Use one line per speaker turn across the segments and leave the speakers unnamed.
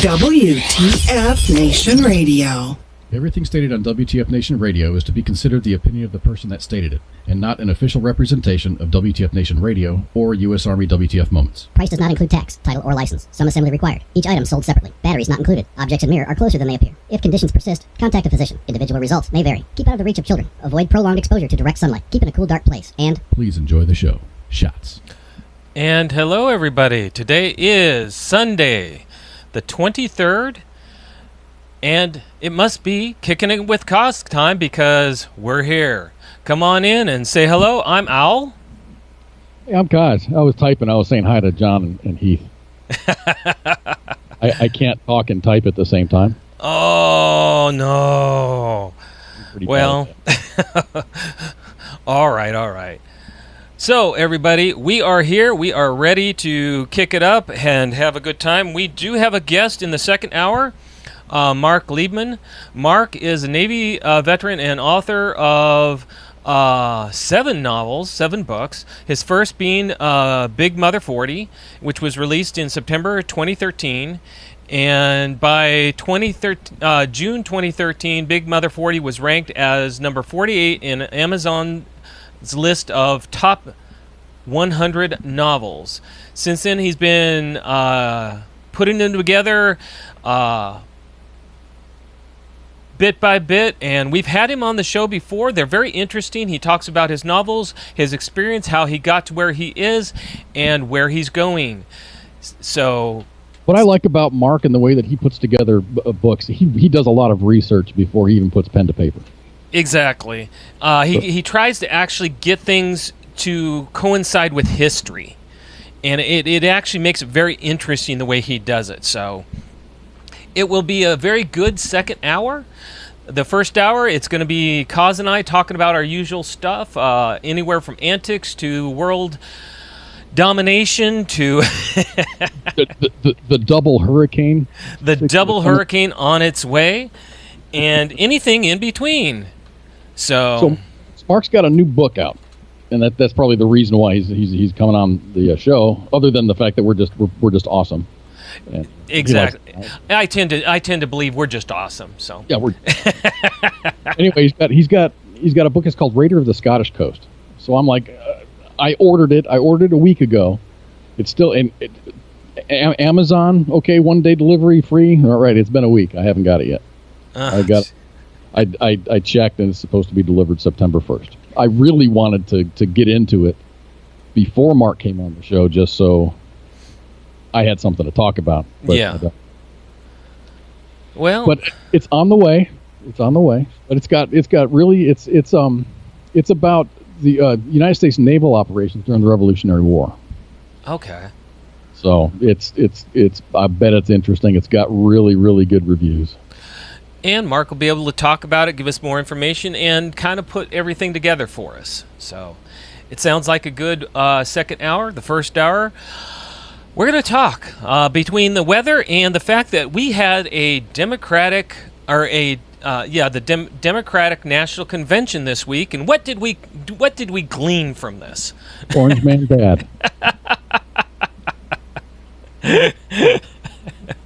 WTF Nation Radio.
Everything stated on WTF Nation Radio is to be considered the opinion of the person that stated it, and not an official representation of WTF Nation Radio or U.S. Army WTF Moments.
Price does not include tax, title, or license. Some assembly required. Each item sold separately. Batteries not included. Objects in mirror are closer than they appear. If conditions persist, contact a physician. Individual results may vary. Keep out of the reach of children. Avoid prolonged exposure to direct sunlight. Keep in a cool, dark place. And
please enjoy the show. Shots.
And hello, everybody. Today is Sunday, the 23rd. And it must be Kicking It with Koz time because we're here. Come on in and say hello. I'm Owl.
Hey, I'm Koz. I was typing. I was saying hi to John and Heath. I can't talk and type at the same time.
Oh, no. Well, all right. So, everybody, we are here. We are ready to kick it up and have a good time. We do have a guest in the second hour. Marc Liebman. Marc is a Navy veteran and author of 7 novels, 7 books. His first being Big Mother 40, which was released in September 2013. And by June 2013, Big Mother 40 was ranked as number 48 in Amazon's list of top 100 novels. Since then, he's been putting them together bit by bit, and we've had him on the show before. They're very interesting. He talks about his novels, his experience, how he got to where he is, and where he's going. So,
what I like about Marc and the way that he puts together books, he does a lot of research before he even puts pen to paper.
Exactly. He tries to actually get things to coincide with history, and it actually makes it very interesting the way he does it. So it will be a very good second hour. The first hour, it's going to be Koz and I talking about our usual stuff, anywhere from antics to world domination to
the double hurricane.
The double hurricane on its way, and anything in between. So
Marc's got a new book out, and that's probably the reason why he's coming on the show. Other than the fact that we're just awesome. And
exactly. I tend to believe we're just awesome. So
yeah, we're. Anyway, he's got a book. It's called Raider of the Scottish Coast. So I'm like, I ordered it a week ago. It's still in Amazon. Okay, 1-day delivery free. All right, it's been a week. I haven't got it yet. I checked, and it's supposed to be delivered September 1st. I really wanted to get into it before Marc came on the show, just so I had something to talk about. But,
yeah. Well,
but it's on the way. It's on the way. But it's got really it's about the United States naval operations during the Revolutionary War.
Okay.
So it's I bet it's interesting. It's got really, really good reviews.
And Marc will be able to talk about it, give us more information, and kind of put everything together for us. So it sounds like a good second hour. The first hour, we're going to talk between the weather and the fact that we had a Democratic National Convention this week. And what did we glean from this?
Orange man bad.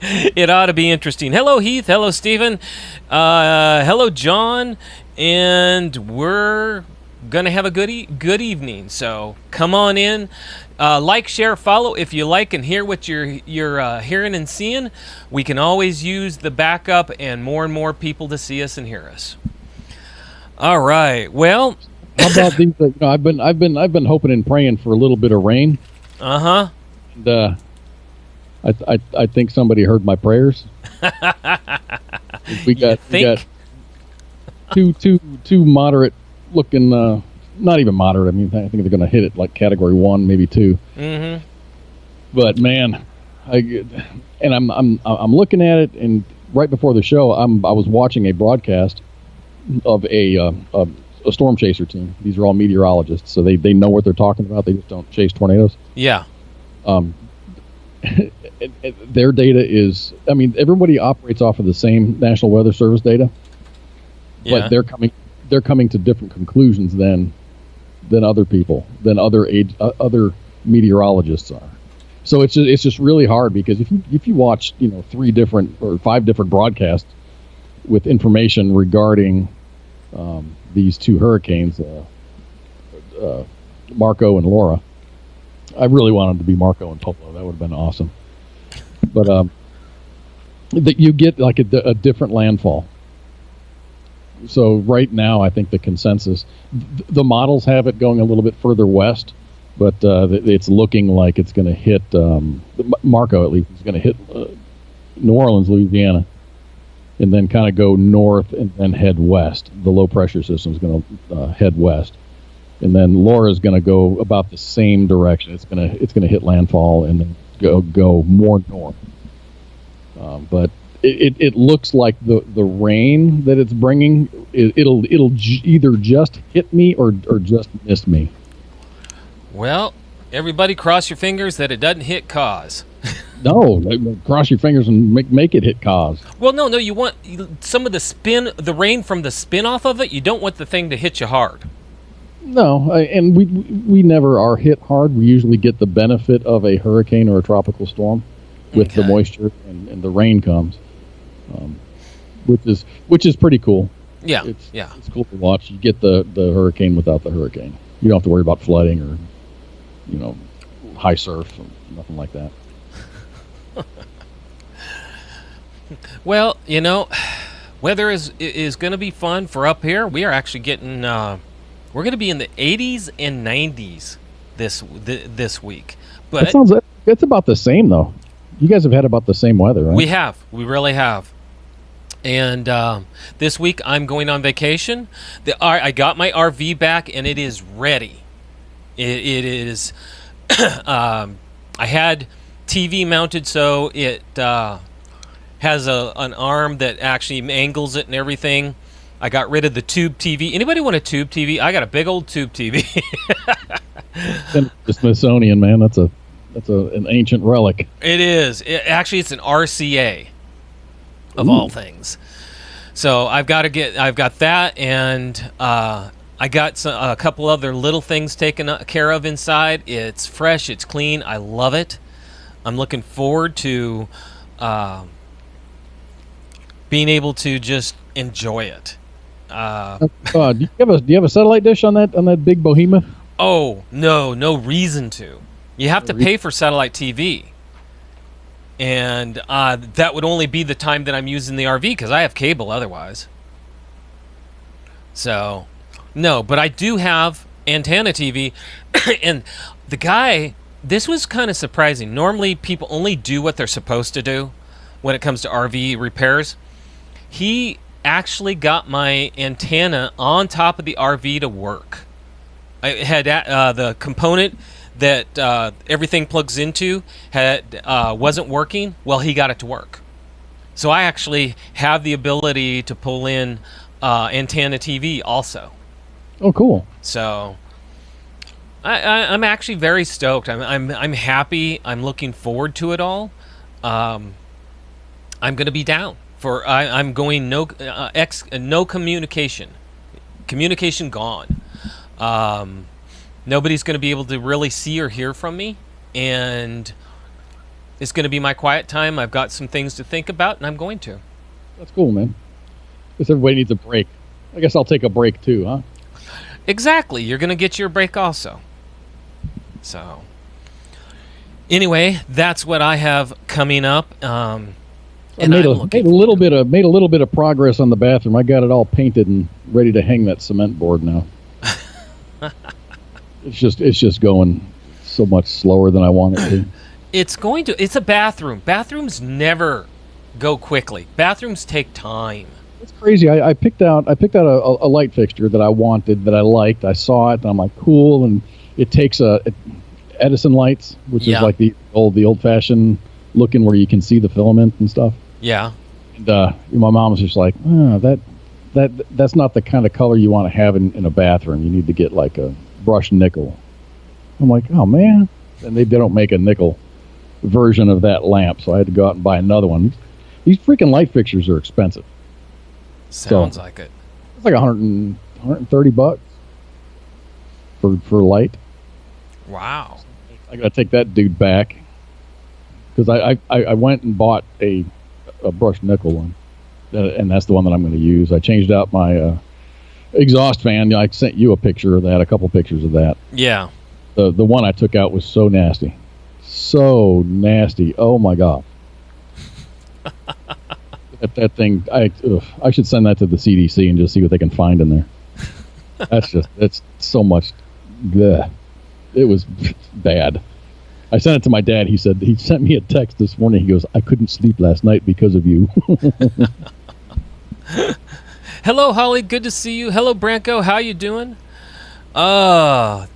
It ought to be interesting. Hello, Heath. Hello, Stephen. Hello, John. And we're going to have a good evening. So come on in. Like, share, follow if you like and hear what you're hearing and seeing. We can always use the backup and more people to see us and hear us. All right. Well,
how about these? I've been hoping and praying for a little bit of rain.
And
I think somebody heard my prayers. we got two moderate looking, not even moderate. I mean, I think they're going to hit it like category 1, maybe 2.
Mm-hmm.
But man, I'm looking at it, and right before the show, I was watching a broadcast of a storm chaser team. These are all meteorologists, so they know what they're talking about. They just don't chase tornadoes.
Yeah.
Their data is, I mean, everybody operates off of the same National Weather Service data, but they're coming to different conclusions than other people, than other meteorologists are. So it's just really hard, because if you watch 3 different or 5 different broadcasts with information regarding these 2 hurricanes, Marco and Laura. I really wanted to be Marco and Polo. That would have been awesome. But that you get like a different landfall. So right now, I think the consensus, the models have it going a little bit further west, but it's looking like it's going to hit Marco, at least is going to hit New Orleans, Louisiana, and then kind of go north and then head west. The low pressure system is going to head west, and then Laura is going to go about the same direction. It's going to hit landfall and then go more north. But it looks like the rain that it's bringing, it'll either just hit me or just miss me.
Well, everybody cross your fingers that it doesn't hit Koz.
No, cross your fingers and make it hit Koz.
Well, no, you want some of the rain from the spin off of it. You don't want the thing to hit you hard.
No, and we never are hit hard. We usually get the benefit of a hurricane or a tropical storm with the moisture and the rain comes, which is pretty cool.
Yeah,
it's cool to watch. You get the hurricane without the hurricane. You don't have to worry about flooding or high surf, nothing like that.
Well, weather is going to be fun for up here. We are actually getting we're going to be in the 80s and 90s this week. But
It's about the same though. You guys have had about the same weather, right?
We really have. And this week I'm going on vacation. I got my RV back and it is ready. It is. I had TV mounted, so it has an arm that actually angles it and everything. I got rid of the tube TV. Anybody want a tube TV? I got a big old tube TV.
The Smithsonian, man, that's an ancient relic.
It is. Actually, it's an RCA of all things. So I've got that, and I got a couple other little things taken care of inside. It's fresh. It's clean. I love it. I'm looking forward to being able to just enjoy it.
Do you have a satellite dish on that big behemoth?
Oh, no reason to. You have to pay for satellite TV. And that would only be the time that I'm using the RV because I have cable otherwise. So, no, but I do have antenna TV. And the guy, this was kind of surprising. Normally, people only do what they're supposed to do when it comes to RV repairs. He actually got my antenna on top of the RV to work. I had the component that everything plugs into wasn't working. Well, he got it to work. So I actually have the ability to pull in antenna TV also.
Oh, cool.
So I'm actually very stoked. I'm happy. I'm looking forward to it all. I'm going to be down for. I'm going no communication. Communication gone. Nobody's going to be able to really see or hear from me, and it's going to be my quiet time. I've got some things to think about, and I'm going to.
That's cool, man. Guess everybody needs a break. I guess I'll take a break too, huh?
Exactly. You're going to get your break also. So, anyway, that's what I have coming up.
And made a little bit of progress on the bathroom. I got it all painted and ready to hang that cement board now. It's just going so much slower than I want it to.
It's a bathroom. Bathrooms never go quickly. Bathrooms take time.
It's crazy. I picked out a light fixture that I wanted, that I liked. I saw it and I'm like, cool. And it takes Edison lights, which is like the old fashioned looking where you can see the filament and stuff.
Yeah.
And my mom was just like, that's not the kind of color you want to have in a bathroom. You need to get like a brushed nickel. I'm like, oh man. And they don't make a nickel version of that lamp, so I had to go out and buy another one. These freaking light fixtures are expensive.
Sounds like it.
It's like $130 for light.
Wow.
I gotta take that dude back because I went and bought a brushed nickel one, and that's the one that I'm going to use. I changed out my exhaust fan. I sent you a picture of that, a couple pictures of that.
Yeah.
The one I took out was so nasty. Oh my god. that thing, I should send that to the CDC and just see what they can find in there. It's so much. Bleh. It was bad. I sent it to my dad. He sent me a text this morning. He goes, I couldn't sleep last night because of you.
Hello, Holly. Good to see you. Hello, Branko. How you doing?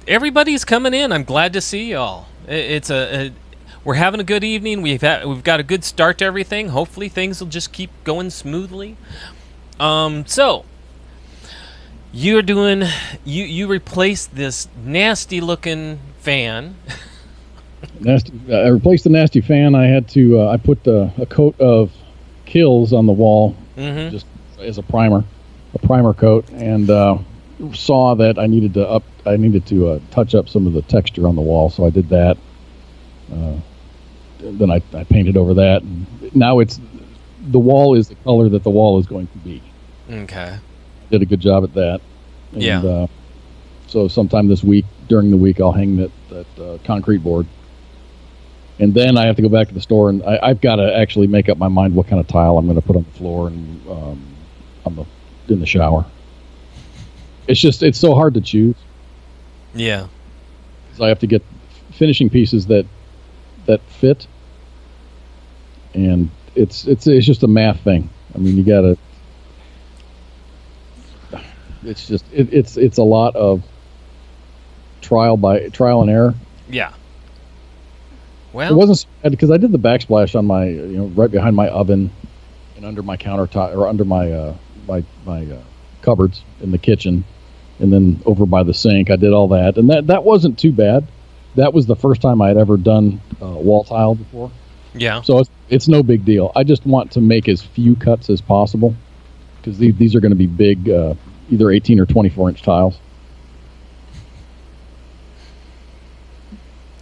Everybody's coming in. I'm glad to see y'all. We're having a good evening. We've got a good start to everything. Hopefully things will just keep going smoothly. So you're doing you replaced this nasty looking fan.
I replaced the nasty fan. I had to I put a coat of Kills on the wall, just as a primer coat, and saw that I needed to touch up some of the texture on the wall, so I did that. Then I painted over that, and now the wall is the color that the wall is going to be.
Okay.
Did a good job at that. And,
yeah.
So sometime this week, during the week I'll hang that concrete board. And then I have to go back to the store, and I've got to actually make up my mind what kind of tile I'm going to put on the floor and in the shower. It's so hard to choose.
Yeah.
So I have to get finishing pieces that fit, and it's just a math thing. I mean, you got to. It's just it's a lot of trial and error.
Yeah. Well,
it wasn't because I did the backsplash on my right behind my oven and under my countertop or under my my cupboards in the kitchen, and then over by the sink. I did all that, and that wasn't too bad. That was the first time I had ever done wall tile before.
Yeah.
So it's no big deal. I just want to make as few cuts as possible because these are going to be big, either 18 or 24-inch tiles.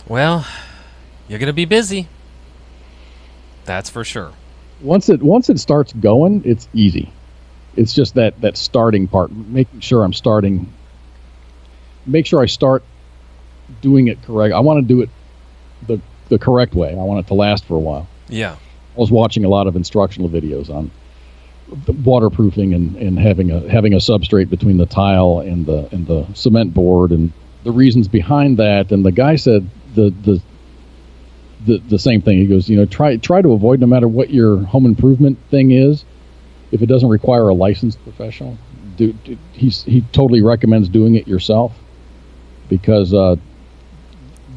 Well, you're going to be busy. That's for sure.
Once it starts going, it's easy. It's just that starting part, making sure I'm starting. Make sure I start doing it correct. I want to do it the correct way. I want it to last for a while.
Yeah.
I was watching a lot of instructional videos on the waterproofing and having a substrate between the tile and the cement board and the reasons behind that. And the guy said the same thing. He goes, try to avoid, no matter what your home improvement thing is, if it doesn't require a licensed professional, he totally recommends doing it yourself, because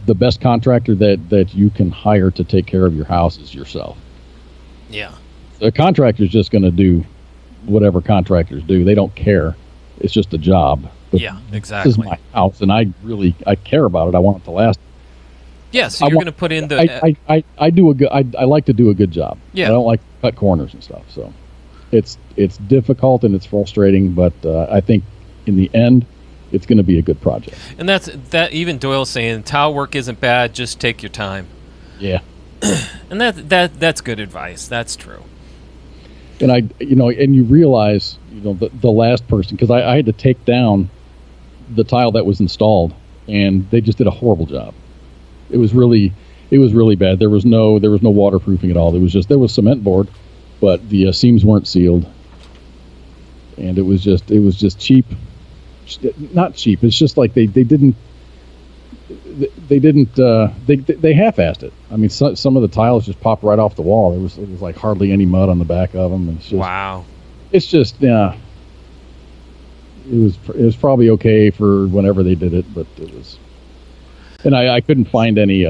the best contractor that you can hire to take care of your house is yourself.
Yeah.
The contractor's just going to do whatever contractors do. They don't care. It's just a job. But
yeah, exactly.
This is my house, and I care about it. I want it to last.
Yeah, so you're going to put in the.
I like to do a good job.
Yeah.
I don't like to cut corners and stuff. So it's difficult and it's frustrating, but I think in the end, it's going to be a good project.
And that even Doyle's saying tile work isn't bad. Just take your time.
Yeah.
And that's good advice. That's true.
And and you realize, the last person, because I had to take down the tile that was installed, and they just did a horrible job. It was really bad. There was no waterproofing at all. There was cement board, but the seams weren't sealed, and it was just cheap. Not cheap. It's just like they half-assed it. I mean, some of the tiles just popped right off the wall. It was like hardly any mud on the back of them. It's just,
wow.
It's just it was probably okay for whenever they did it, but it was. And I couldn't find any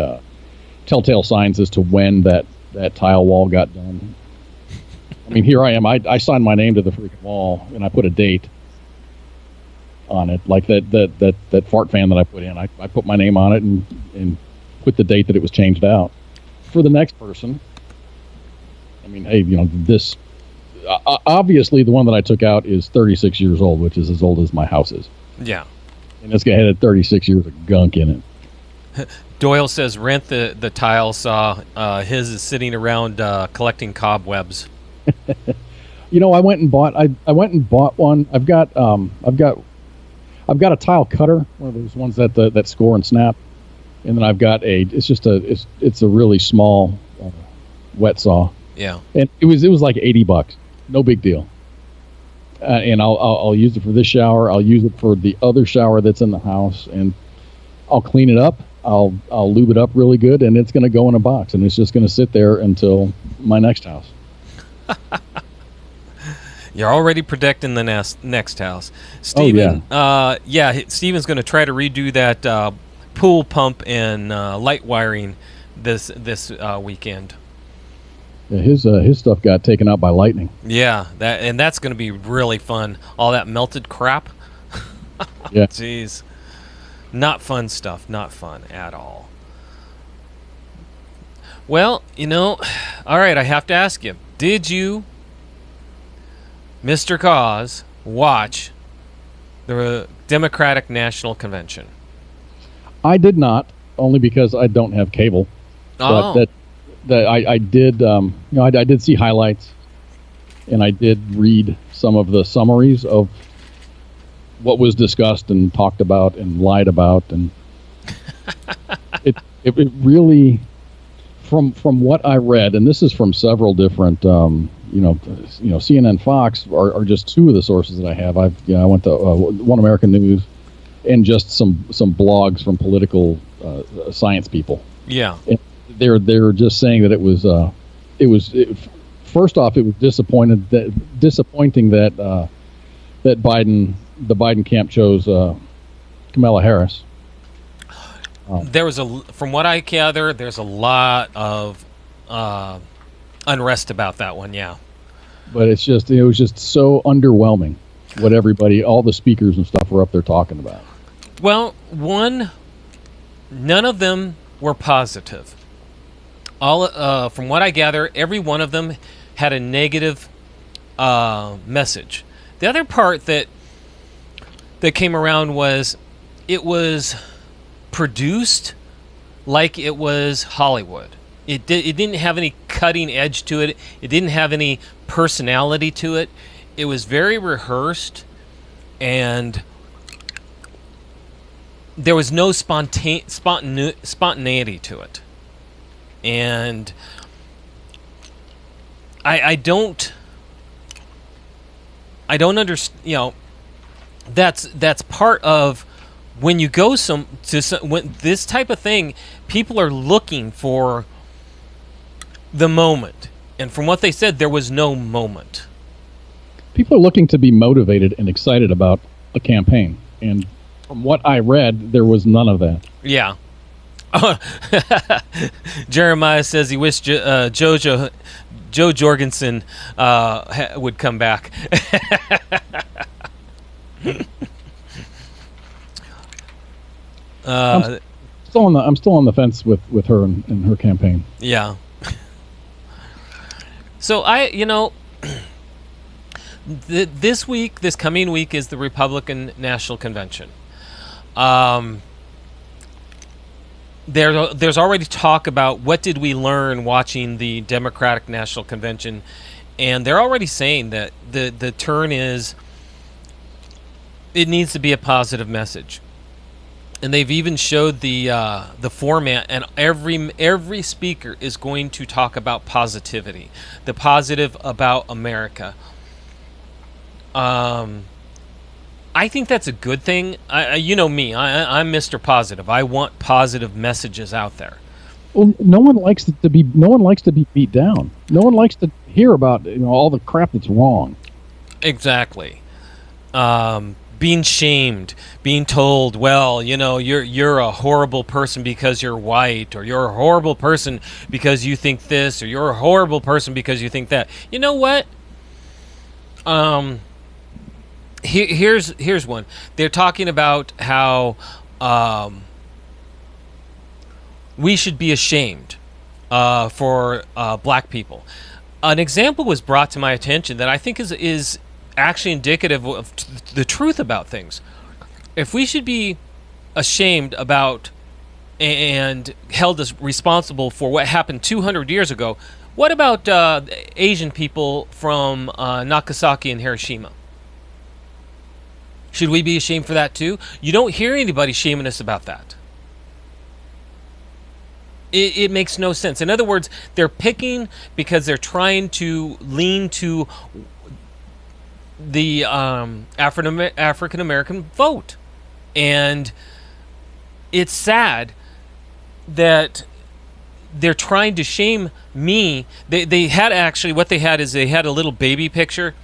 telltale signs as to when that tile wall got done. I mean, here I am. I signed my name to the freaking wall, and I put a date on it, like that fart fan that I put in. I put my name on it and put the date that it was changed out. For the next person, I mean, hey, this obviously the one that I took out is 36 years old, which is as old as my house is.
Yeah.
And this guy had 36 years of gunk in it.
Doyle says rent the tile saw. His is sitting around collecting cobwebs.
I went and bought one. I've got a tile cutter, one of those ones that score and snap, and then I've got it's a really small wet saw.
Yeah. And
it was like $80, no big deal. And I'll use it for this shower. I'll use it for the other shower that's in the house, and I'll clean it up. I'll lube it up really good, and it's going to go in a box, and it's just going to sit there until my next house.
You're already predicting the next house. Steven, Steven's going to try to redo that pool pump and light wiring this weekend.
Yeah, his stuff got taken out by lightning.
Yeah, that's going to be really fun. All that melted crap.
Yeah.
Jeez. Not fun stuff. Not fun at all. Well, all right, I have to ask you. Did you, Mr. Koz, watch the Democratic National Convention?
I did not, only because I don't have cable.
Oh.
But I did, I did see highlights, and I did read some of the summaries of what was discussed and talked about and lied about, and It really, from what I read, and this is from several different, CNN, Fox are just two of the sources that I have. I went to One American News, and just some blogs from political science people.
Yeah,
and they're just saying that it was first off, it was disappointing that the Biden camp chose Kamala Harris.
There was from what I gather, there's a lot of unrest about that one. Yeah,
but it was just so underwhelming what all the speakers and stuff were up there talking about.
Well, none of them were positive. All from what I gather, every one of them had a negative message. The other part that came around was it was produced like it was Hollywood. It didn't have any cutting edge to it. It didn't have any personality to it. It was very rehearsed, and there was no spontaneity to it. And I don't understand. That's part of when you go when this type of thing, people are looking for the moment, and from what they said, there was no moment.
People are looking to be motivated and excited about a campaign, and from what I read, there was none of that.
Yeah. Jeremiah says he wished Jo Jorgensen would come back.
I'm still on the fence with her and her campaign.
Yeah. So this coming week is the Republican National Convention. There's already talk about what did we learn watching the Democratic National Convention, and they're already saying that the turn is it needs to be a positive message. And they've even showed the format, and every speaker is going to talk about positivity, the positive about America. I think that's a good thing. You know me, I'm Mr. Positive. I want positive messages out there.
Well, no one likes to be beat down. No one likes to hear about all the crap that's wrong.
Exactly. Being shamed, being told, well, you're a horrible person because you're white, or you're a horrible person because you think this, or you're a horrible person because you think that. You know what? Here's one. They're talking about how we should be ashamed for black people. An example was brought to my attention that I think is actually indicative of the truth about things. If we should be ashamed about and held as responsible for what happened 200 years ago, what about Asian people from Nagasaki and Hiroshima? Should we be ashamed for that too? You don't hear anybody shaming us about that. It makes no sense. In other words, they're picking because they're trying to lean to the African American vote. And it's sad that they're trying to shame me. They had actually, what they had is they had a little baby picture,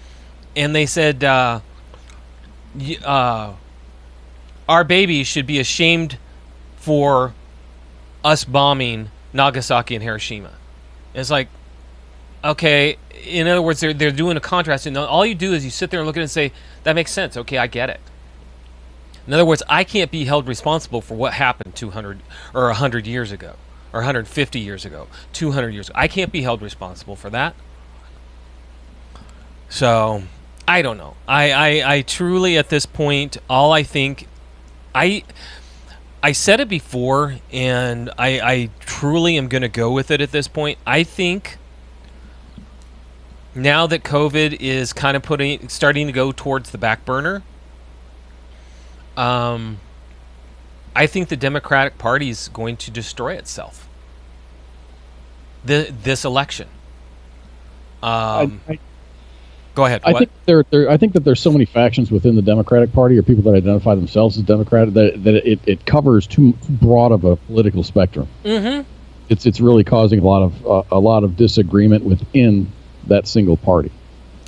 and they said, our baby should be ashamed for us bombing Nagasaki and Hiroshima. It's like, okay, in other words, they're doing a contrast, and all you do is you sit there and look at it and say, that makes sense. Okay, I get it. In other words, I can't be held responsible for what happened 200 or 100 years ago, or 150 years ago, 200 years ago. I can't be held responsible for that. So, I don't know. I truly, at this point, all I think, I said it before, and I truly am going to go with it at this point. I think now that COVID is kind of starting to go towards the back burner, I think the Democratic Party is going to destroy itself. This election. Go ahead.
I think I think that there's so many factions within the Democratic Party, or people that identify themselves as Democratic, that it covers too broad of a political spectrum.
Mm-hmm.
It's really causing a lot of disagreement within that single party.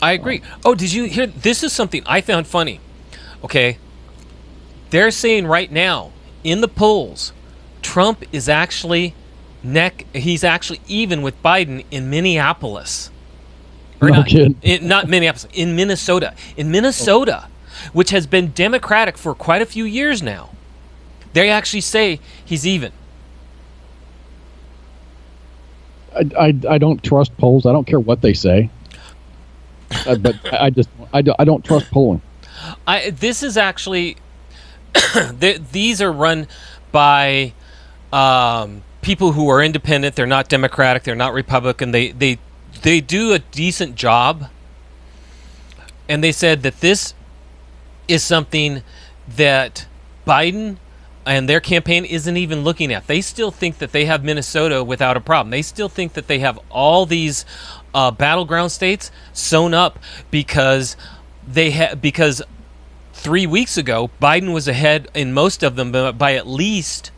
I agree. Oh, did you hear? This is something I found funny. Okay, they're saying right now in the polls, Trump is actually he's actually even with Biden in Minneapolis. Or
no kidding.
Not Minneapolis, in Minnesota. In Minnesota, which has been Democratic for quite a few years now, they actually say he's even.
I don't trust polls. I don't care what they say. But I don't trust polling.
This is actually these are run by people who are independent. They're not Democratic. They're not Republican. They do a decent job. And they said that this is something that Biden and their campaign isn't even looking at. They still think that they have Minnesota without a problem. They still think that they have all these battleground states sewn up because because 3 weeks ago Biden was ahead in most of them by at least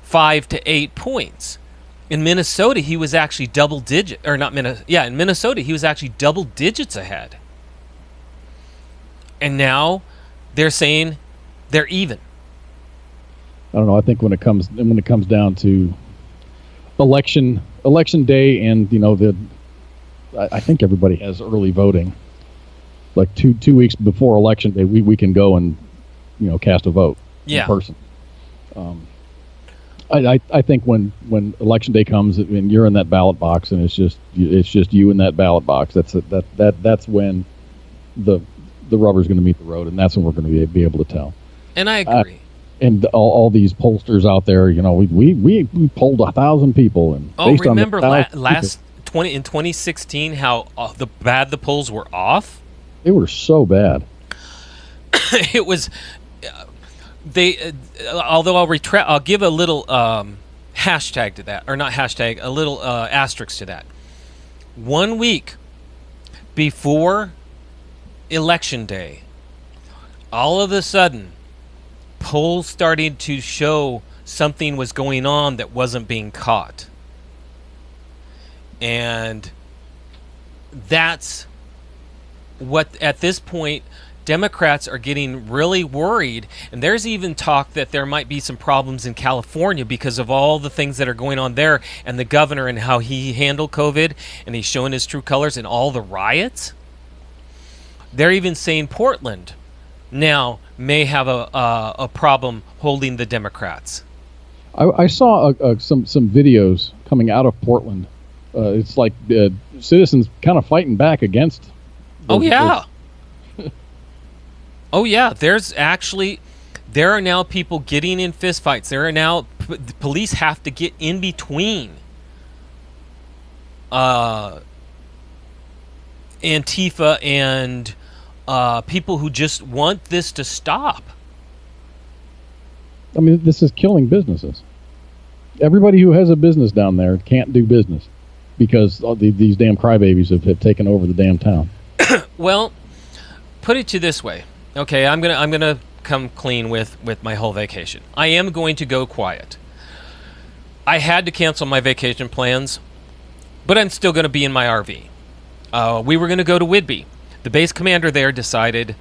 5 to 8 points. In Minnesota, he was actually double digit, or not Minnesota. Yeah, in Minnesota, he was actually double digits ahead. And now they're saying they're even.
I don't know. I think when it comes down to election day, and I think everybody has early voting. Like two weeks before election day, we can go and cast a vote in person. I think when election day comes and you're in that ballot box and it's just you in that ballot box, that's when the rubber's going to meet the road, and that's when we're going to be able to tell. And
I agree.
And all these pollsters out there, we polled 1,000 people, and
remember last 2016 how bad the polls were off?
They were so bad.
It was. Although I'll give a little hashtag to that, or not hashtag, a little asterisk to that. 1 week before Election Day, all of a sudden, polls started to show something was going on that wasn't being caught. And that's what, at this point, Democrats are getting really worried, and there's even talk that there might be some problems in California because of all the things that are going on there, and the governor and how he handled COVID, and he's showing his true colors and all the riots. They're even saying Portland now may have a problem holding the Democrats.
I saw some videos coming out of Portland. It's like citizens kind of fighting back against.
Oh yeah. Oh yeah, there are now people getting in fistfights. There are now police have to get in between Antifa and people who just want this to stop.
I mean, this is killing businesses. Everybody who has a business down there can't do business because these damn crybabies have taken over the damn town.
Well, put it to this way. Okay, I'm gonna come clean with my whole vacation. I am going to go quiet. I had to cancel my vacation plans, but I'm still going to be in my RV. We were going to go to Whidbey. The base commander there decided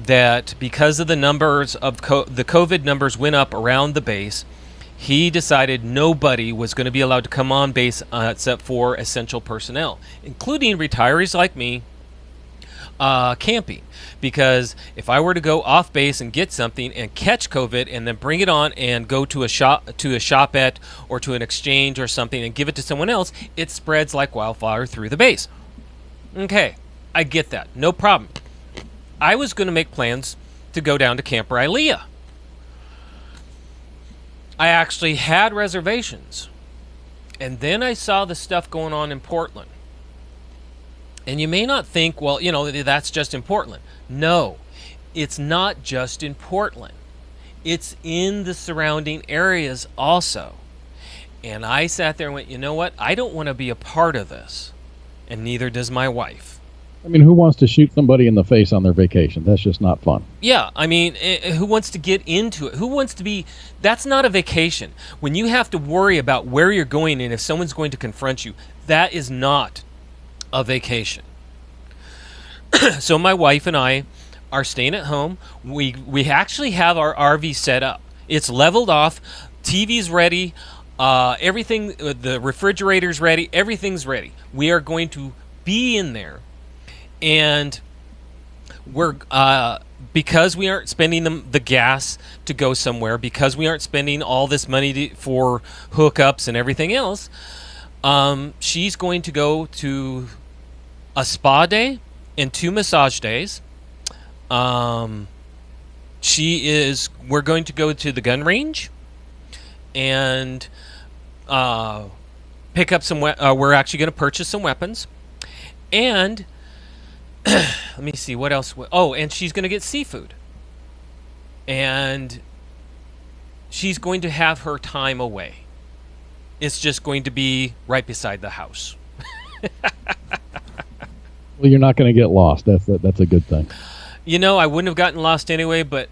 that because of the numbers of the COVID numbers went up around the base, he decided nobody was going to be allowed to come on base except for essential personnel, including retirees like me, camping. Because if I were to go off base and get something and catch COVID and then bring it on and go to a shopette or to an exchange or something and give it to someone else, it spreads like wildfire through the base. Okay, I get that. No problem. I was going to make plans to go down to Camper Ilea. I actually had reservations. And then I saw the stuff going on in Portland. And you may not think, well, that's just in Portland. No, it's not just in Portland. It's in the surrounding areas also. And I sat there and went, you know what? I don't want to be a part of this. And neither does my wife.
I mean, who wants to shoot somebody in the face on their vacation? That's just not fun.
Yeah, I mean, who wants to get into it? Who wants to be... That's not a vacation. When you have to worry about where you're going and if someone's going to confront you, that is not a vacation. So my wife and I are staying at home. We actually have our RV set up. It's leveled off. TV's ready. Everything, the refrigerator's ready. Everything's ready. We are going to be in there. And we're because we aren't spending the gas to go somewhere, because we aren't spending all this money for hookups and everything else, she's going to go to a spa day and 2 massage days. We're going to go to the gun range and pick up some. We're actually going to purchase some weapons, and let me see what else. Oh, and she's going to get seafood, and she's going to have her time away. It's just going to be right beside the house.
Well, you're not going to get lost. That's a good thing.
You know, I wouldn't have gotten lost anyway, but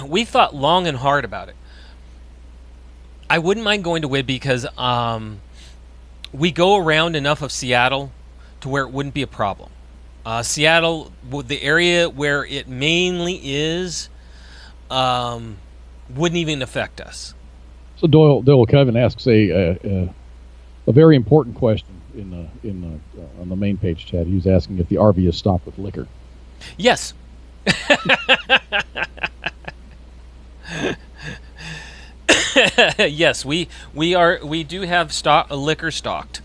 we thought long and hard about it. I wouldn't mind going to Whidbey because we go around enough of Seattle to where it wouldn't be a problem. Seattle, the area where it mainly is, wouldn't even affect us.
So Doyle Kevin asks a very important question on the main page chat. He was asking if the RV is stocked with liquor.
Yes. Yes, we do have liquor stocked.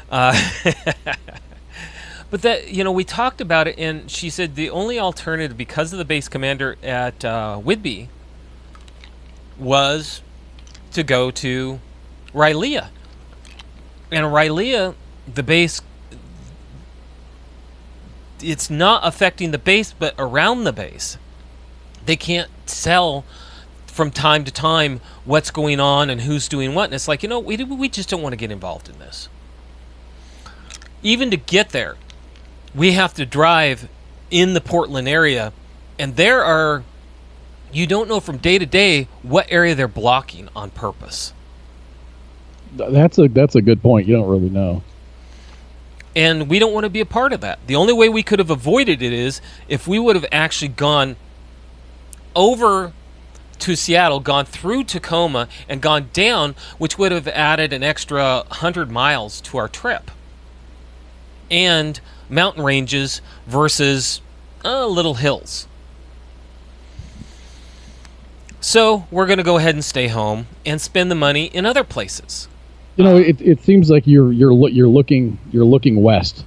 But that, we talked about it, and she said the only alternative, because of the base commander at Whidbey, was to go to Rylea. And Rylea, the base, it's not affecting the base, but around the base, they can't tell from time to time what's going on and who's doing what. And it's like, we just don't want to get involved in this. Even to get there, we have to drive in the Portland area, and you don't know from day to day what area they're blocking on purpose.
That's a good point. You don't really know.
And we don't want to be a part of that. The only way we could have avoided it is if we would have actually gone over to Seattle, gone through Tacoma, and gone down, which would have added an extra 100 miles to our trip. And mountain ranges versus little hills. So we're going to go ahead and stay home and spend the money in other places.
It seems like you're looking west.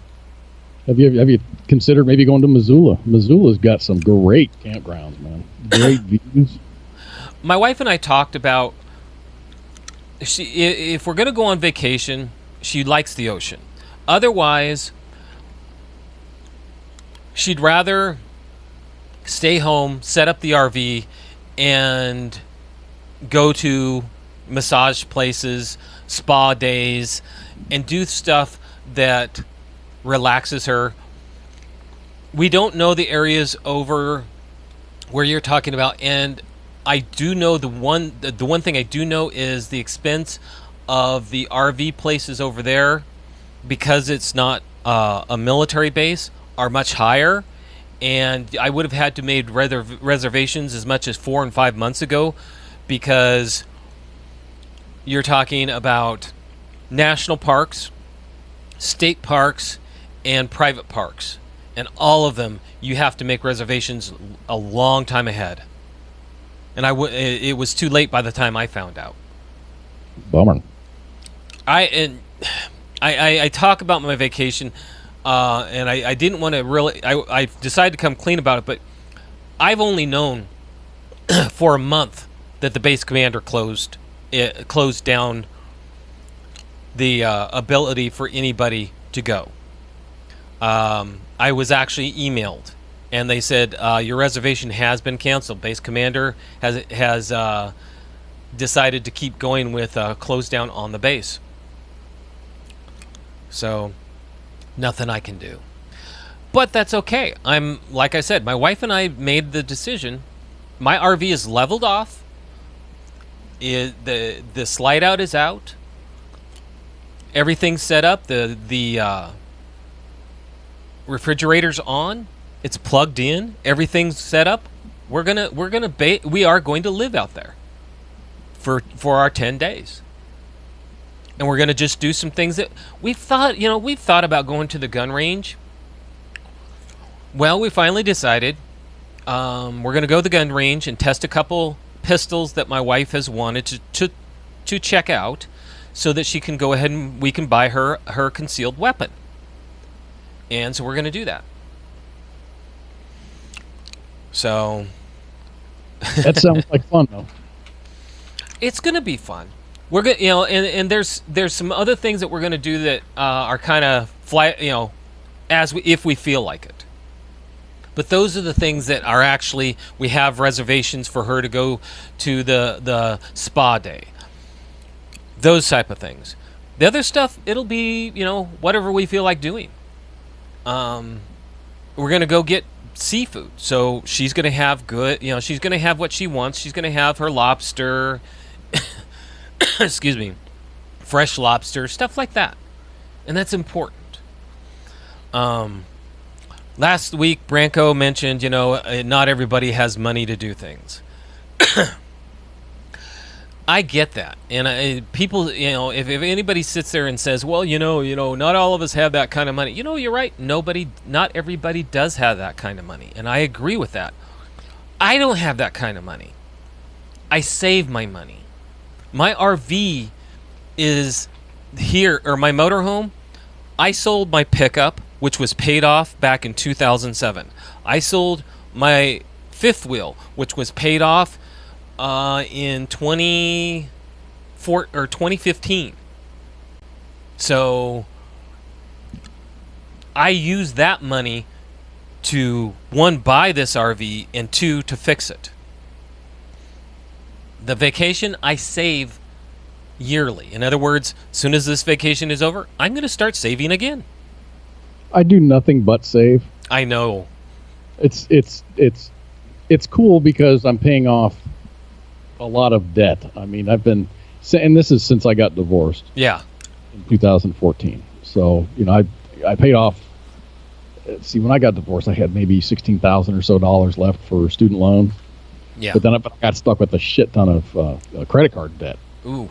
Have you considered maybe going to Missoula? Missoula's got some great campgrounds, man. Great views.
My wife and I talked about if we're going to go on vacation, she likes the ocean. Otherwise, she'd rather stay home, set up the RV, and go to massage places, spa days, and do stuff that relaxes her. We don't know the areas over where you're talking about, and I do know the one thing I do know is the expense of the RV places over there, because it's not a military base, are much higher. And I would have had to made reservations as much as 4 and 5 months ago, because you're talking about national parks, state parks, and private parks. And all of them, you have to make reservations a long time ahead. And it was too late by the time I found out.
Bummer.
I talk about my vacation, and I didn't want to really... I decided to come clean about it, but I've only known for a month that the base commander closed down the ability for anybody to go. I was actually emailed and they said your reservation has been canceled. Base commander has decided to keep going with close down on the base. So nothing I can do. But that's okay. Like I said, my wife and I made the decision. My RV is leveled off. The slide out is out. Everything's set up. The refrigerator's on. It's plugged in. Everything's set up. We are going to live out there for our 10 days. And we're going to just do some things that we've thought about going to the gun range. Well, we finally decided we're going to go to the gun range and test a couple pistols that my wife has wanted to check out, so that she can go ahead and we can buy her concealed weapon. And so we're going to do that. So
that sounds like fun, though.
It's going to be fun. We're going, and there's some other things that we're going to do that are kind of if we feel like it. But those are the things that are actually, we have reservations for her to go to the spa day. Those type of things. The other stuff, it'll be, whatever we feel like doing. We're going to go get seafood. So she's going to have she's going to have what she wants. She's going to have her lobster, excuse me, fresh lobster, stuff like that. And that's important. Last week, Branko mentioned, not everybody has money to do things. I get that. And people, if anybody sits there and says, well, not all of us have that kind of money. You're right. Not everybody does have that kind of money. And I agree with that. I don't have that kind of money. I save my money. My RV is here, or my motorhome. I sold my pickup, which was paid off back in 2007. I sold my fifth wheel, which was paid off in 2015. So I used that money to, one, buy this RV, and two, to fix it. The vacation I save yearly. In other words, as soon as this vacation is over, I'm going to start saving again.
I do nothing but save.
I know.
It's cool because I'm paying off a lot of debt. I mean, and this is since I got divorced.
Yeah.
In 2014. So, I paid off. See, when I got divorced, I had maybe $16,000 or so left for student loan.
Yeah.
But then I got stuck with a shit ton of credit card debt.
Ooh.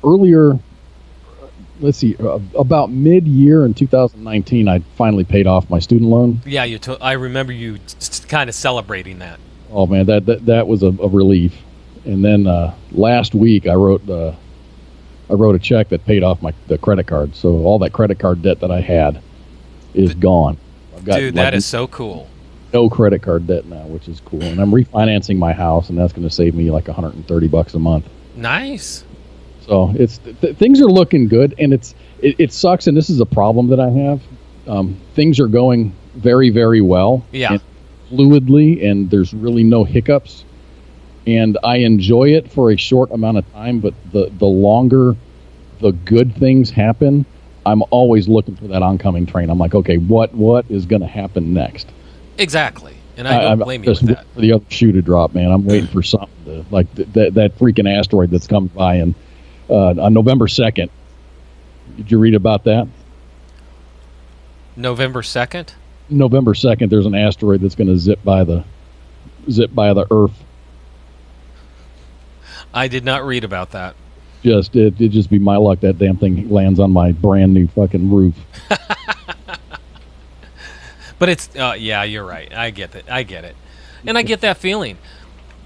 Earlier, let's see, about mid-year in 2019, I finally paid off my student loan.
Yeah, I remember you kind of celebrating that.
Oh man, that was a relief. And then last week, I wrote a check that paid off the credit card. So all that credit card debt that I had is gone.
Dude, that is so cool.
No credit card debt now, which is cool. And I'm refinancing my house, and that's going to save me like $130 a month.
Nice.
So things are looking good, and it sucks, and this is a problem that I have. Things are going very, very well.
Yeah.
And fluidly, and there's really no hiccups. And I enjoy it for a short amount of time, but the longer the good things happen, I'm always looking for that oncoming train. I'm like, okay, what is going to happen next?
Exactly. And I don't blame you with that.
For the other shoe to drop, man. I'm waiting for something to, like that freaking asteroid that's come by on November 2nd. Did you read about that?
November 2nd?
November 2nd, there's an asteroid that's going to zip by the Earth.
I did not read about that.
It'd just be my luck that damn thing lands on my brand new fucking roof.
But it's yeah, you're right. I get it, and I get that feeling.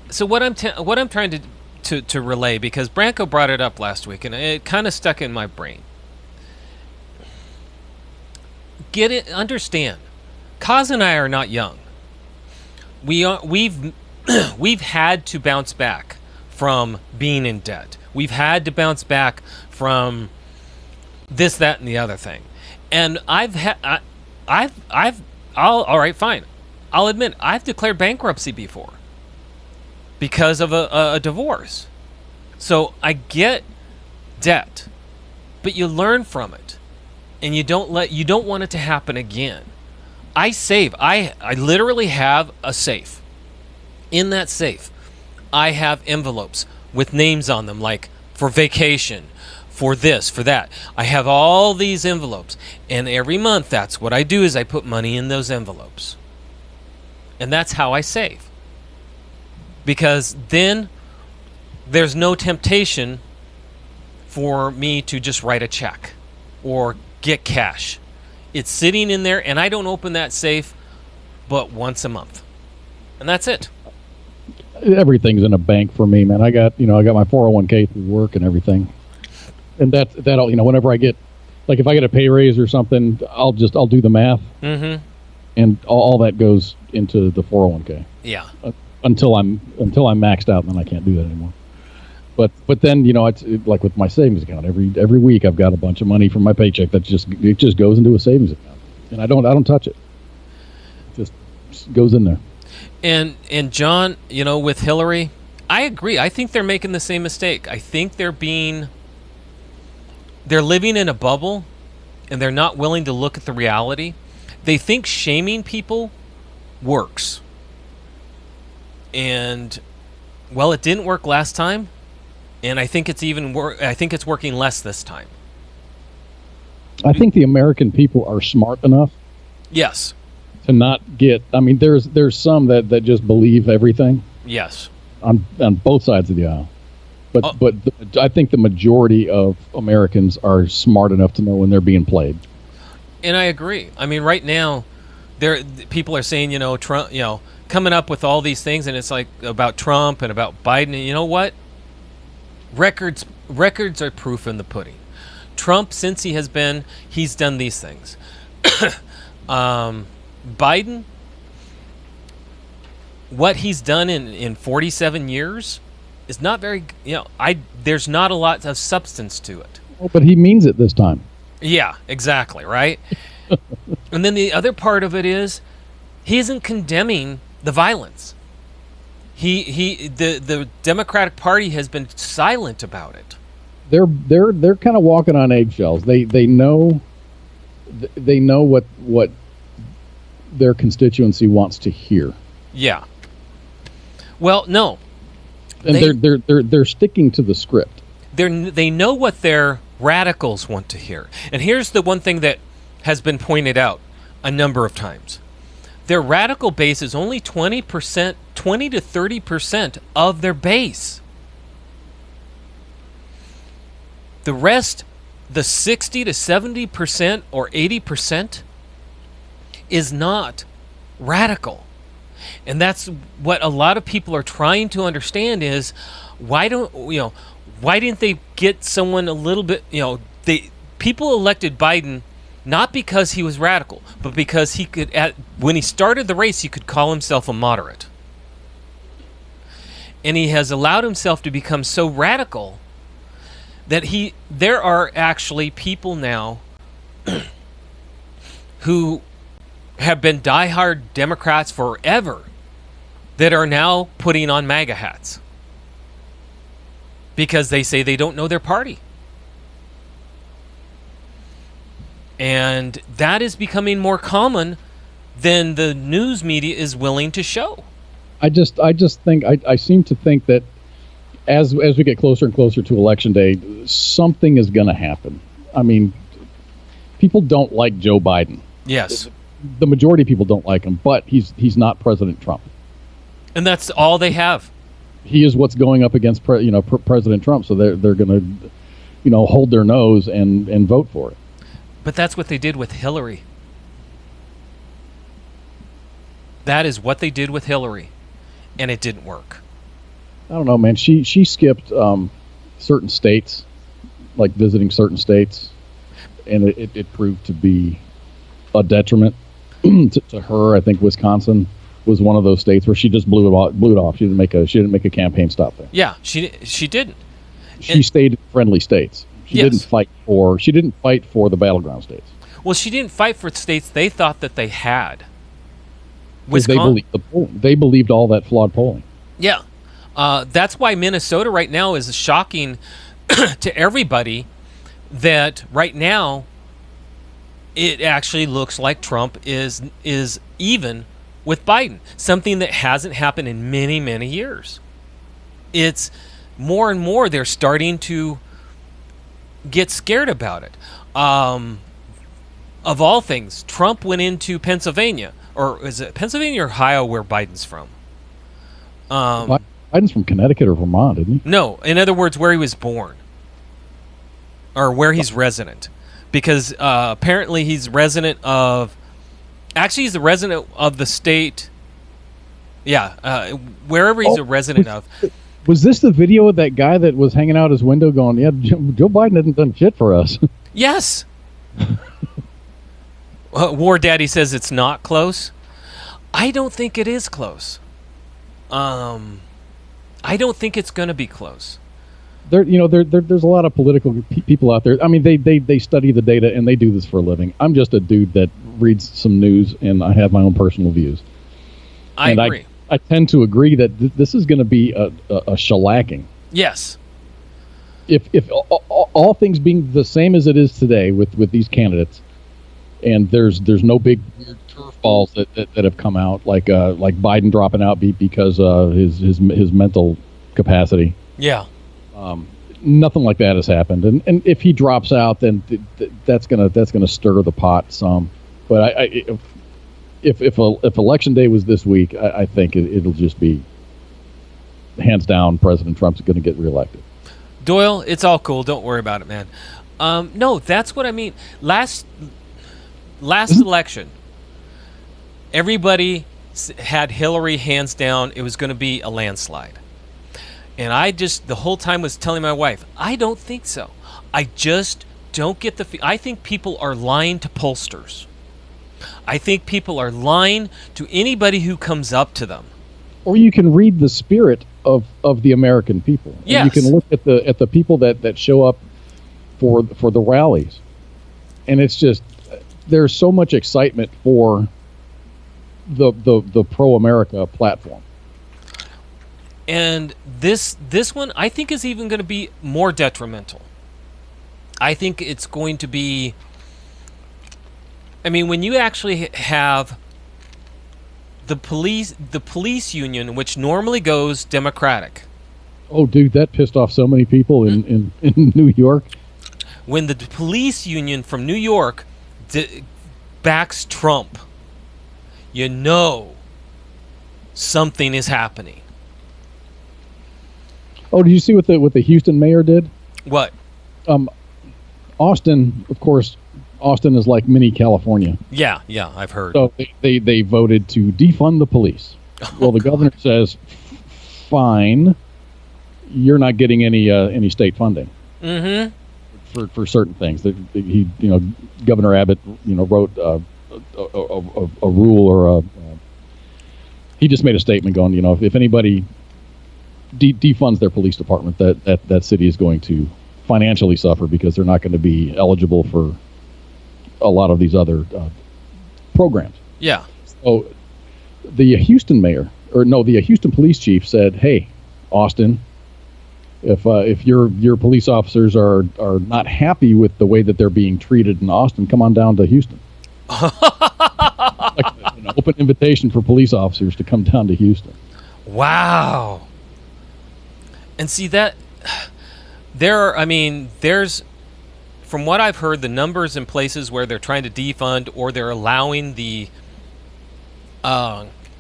So what I'm trying to relay, because Branko brought it up last week, and it kind of stuck in my brain. Get it? Understand? Koz and I are not young. We've had to bounce back from being in debt. We've had to bounce back from this, that, and the other thing. And I've all right, fine. I'll admit I've declared bankruptcy before because of a divorce. So I get debt, but you learn from it, and you don't want it to happen again. I save. I literally have a safe. In that safe, I have envelopes with names on them, like for vacation, for this, for that. I have all these envelopes, and every month that's what I do is I put money in those envelopes. And that's how I save. Because then there's no temptation for me to just write a check or get cash. It's sitting in there, and I don't open that safe but once a month. And that's it.
Everything's in a bank for me, man. I got my 401k through work and everything. And that'll, whenever I get, like if I get a pay raise or something, I'll do the math. Mm-hmm. And all that goes into the 401k.
Yeah.
Until I'm maxed out, and then I can't do that anymore. But then it's like with my savings account. Every week I've got a bunch of money from my paycheck that just goes into a savings account, and I don't touch it. It just goes in there.
And John, with Hillary, I agree. I think they're making the same mistake. I think they're living in a bubble, and they're not willing to look at the reality. They think shaming people works. And well, it didn't work last time. And I think it's working less this time.
I think the American people are smart enough.
Yes.
To not get. I mean, there's some that just believe everything.
Yes.
On both sides of the aisle, but I think the majority of Americans are smart enough to know when they're being played.
And I agree. I mean, right now, people are saying, Trump, coming up with all these things, and it's like about Trump and about Biden. And you know what? Records are proof in the pudding. Trump, since he's done these things. Biden, what he's done in 47 years is not very, there's not a lot of substance to it.
Oh, but he means it this time.
Yeah, exactly, right? And then the other part of it is he isn't condemning the violence. The Democratic Party has been silent about it. They're kind of walking on eggshells. They know what their constituency wants to hear. Yeah. Well, no.
And they're sticking to the script.
They know what their radicals want to hear. And here's the one thing that has been pointed out a number of times. Their radical base is only 20%, 20 to 30% of their base. The rest, the 60 to 70% or 80%, is not radical. And that's what a lot of people are trying to understand is why didn't they get someone a little bit, people elected Biden not because he was radical, but because he could, when he started the race, he could call himself a moderate. And he has allowed himself to become so radical that there are actually people now who have been diehard Democrats forever that are now putting on MAGA hats because they say they don't know their party. And that is becoming more common than the news media is willing to show.
I just think I seem to think that as we get closer and closer to Election Day, something is going to happen. I mean, people don't like Joe Biden.
Yes.
The majority of people don't like him, but he's not President Trump.
And that's all they have.
He is what's going up against President Trump, so they're going to hold their nose and vote for it.
But that's what they did with Hillary. That is what they did with Hillary, and it didn't work.
I don't know, man. She skipped certain states, like visiting certain states, and it proved to be a detriment to her. I think Wisconsin was one of those states where she just blew it off. She didn't make a campaign stop there.
Yeah, she didn't.
She stayed in friendly states. She didn't fight for the battleground states.
Well, she didn't fight for states they thought that they had.
Because they believed all that flawed polling.
Yeah. That's why Minnesota right now is shocking to everybody, that right now it actually looks like Trump is even with Biden, something that hasn't happened in many, many years. It's more and more they're starting to get scared about it. Of all things, Trump went into Pennsylvania, or is it Pennsylvania or Ohio where Biden's from?
Biden's from Connecticut or Vermont, isn't he?
No, in other words, where he was born, or where he's resident, because apparently he's resident of. Actually, he's a resident of the state. Yeah, wherever he's a resident of.
Was this the video of that guy that was hanging out his window going, "Yeah, Joe Biden hasn't done shit for us"?
Yes. War Daddy says it's not close. I don't think it is close. I don't think it's going to be close.
There's a lot of political people out there. I mean, they study the data and they do this for a living. I'm just a dude that reads some news and I have my own personal views.
I agree.
I tend to agree that this is going to be a shellacking.
Yes.
If all things being the same as it is today with these candidates, and there's no big weird turf balls that have come out like Biden dropping out because his mental capacity.
Yeah.
Nothing like that has happened, and if he drops out, then that's gonna stir the pot some. But if election day was this week, I think it'll just be hands down President Trump's going to get reelected.
Doyle, it's all cool. Don't worry about it, man. No, that's what I mean. Last election, everybody had Hillary hands down. It was going to be a landslide. And I just, the whole time was telling my wife, I don't think so. I just don't get I think people are lying to pollsters. I think people are lying to anybody who comes up to them.
Or you can read the spirit of the American people.
Yes.
And you can look at the people that show up for the rallies. And it's just, there's so much excitement for the pro-America platform.
And this one, I think, is even going to be more detrimental. I think it's going to be... I mean, when you actually have the police union, which normally goes Democratic.
Oh, dude, that pissed off so many people in New York.
When the police union from New York backs Trump, you know something is happening.
Oh, did you see what the Houston mayor did?
What?
Austin, of course. Austin is like mini California.
Yeah, I've heard.
So they voted to defund the police. Well, the governor says, fine, you're not getting any state funding. Mm-hmm. For certain things. He, Governor Abbott, wrote a rule or he just made a statement going, if anybody defunds their police department, that city is going to financially suffer because they're not going to be eligible for a lot of these other programs. Yeah. So the Houston Houston police chief said, "Hey, Austin, if your police officers are not happy with the way that they're being treated in Austin, come on down to Houston." Like an open invitation for police officers to come down to Houston.
Wow. And see that there's, from what I've heard, the numbers in places where they're trying to defund or they're allowing the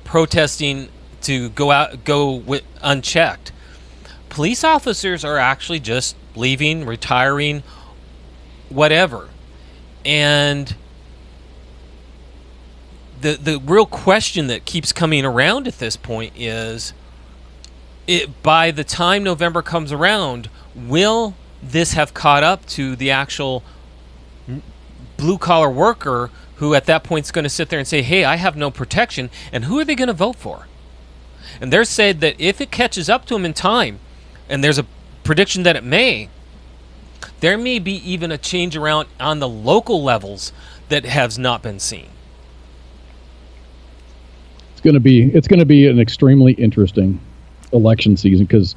protesting to go unchecked. Police officers are actually just leaving, retiring, whatever. And the real question that keeps coming around at this point is, by the time November comes around, will this have caught up to the actual blue-collar worker who at that point is going to sit there and say, hey, I have no protection, and who are they going to vote for? And they're saying that if it catches up to them in time, and there's a prediction that it may, there may be even a change around on the local levels that has not been seen.
going to be an extremely interesting election season because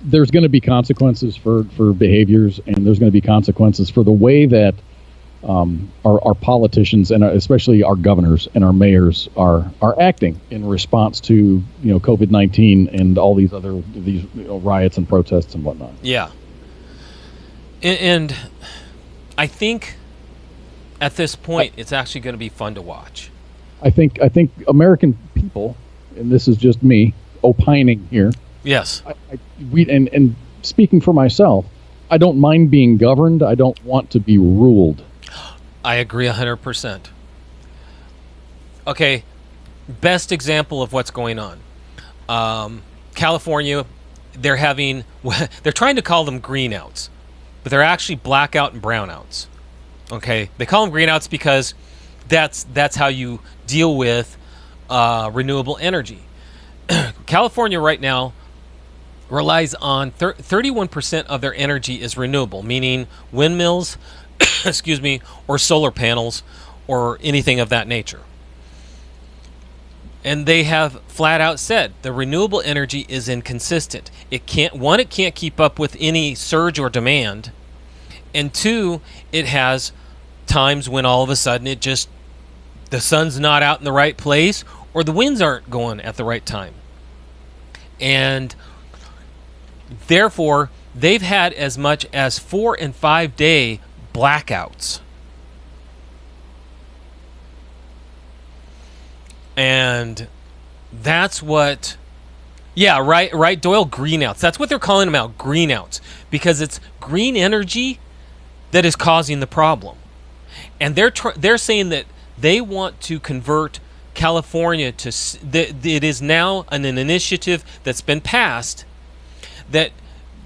there's going to be consequences for behaviors, and there's going to be consequences for the way that our politicians and especially our governors and our mayors are acting in response to COVID-19 and all these other riots and protests and whatnot.
Yeah, and I think at this point it's actually going to be fun to watch. I think
American people, and this is just me opining here.
Yes,
and speaking for myself, I don't mind being governed. I don't want to be ruled.
I agree 100%. Okay, best example of what's going on. California, they're trying to call them greenouts, but they're actually blackout and brownouts. Okay, they call them greenouts because that's how you deal with renewable energy. California right now relies on 31% of their energy is renewable, meaning windmills, excuse me, or solar panels, or anything of that nature. And they have flat out said the renewable energy is inconsistent. It can't keep up with any surge or demand, and two, it has times when all of a sudden the sun's not out in the right place, or the winds aren't going at the right time. And therefore, they've had as much as 4 and 5 day blackouts. And that's what, yeah, right, Doyle, greenouts. That's what they're calling them out, greenouts, because it's green energy that is causing the problem. And they're saying that they want to convert California to, it is now an initiative that's been passed that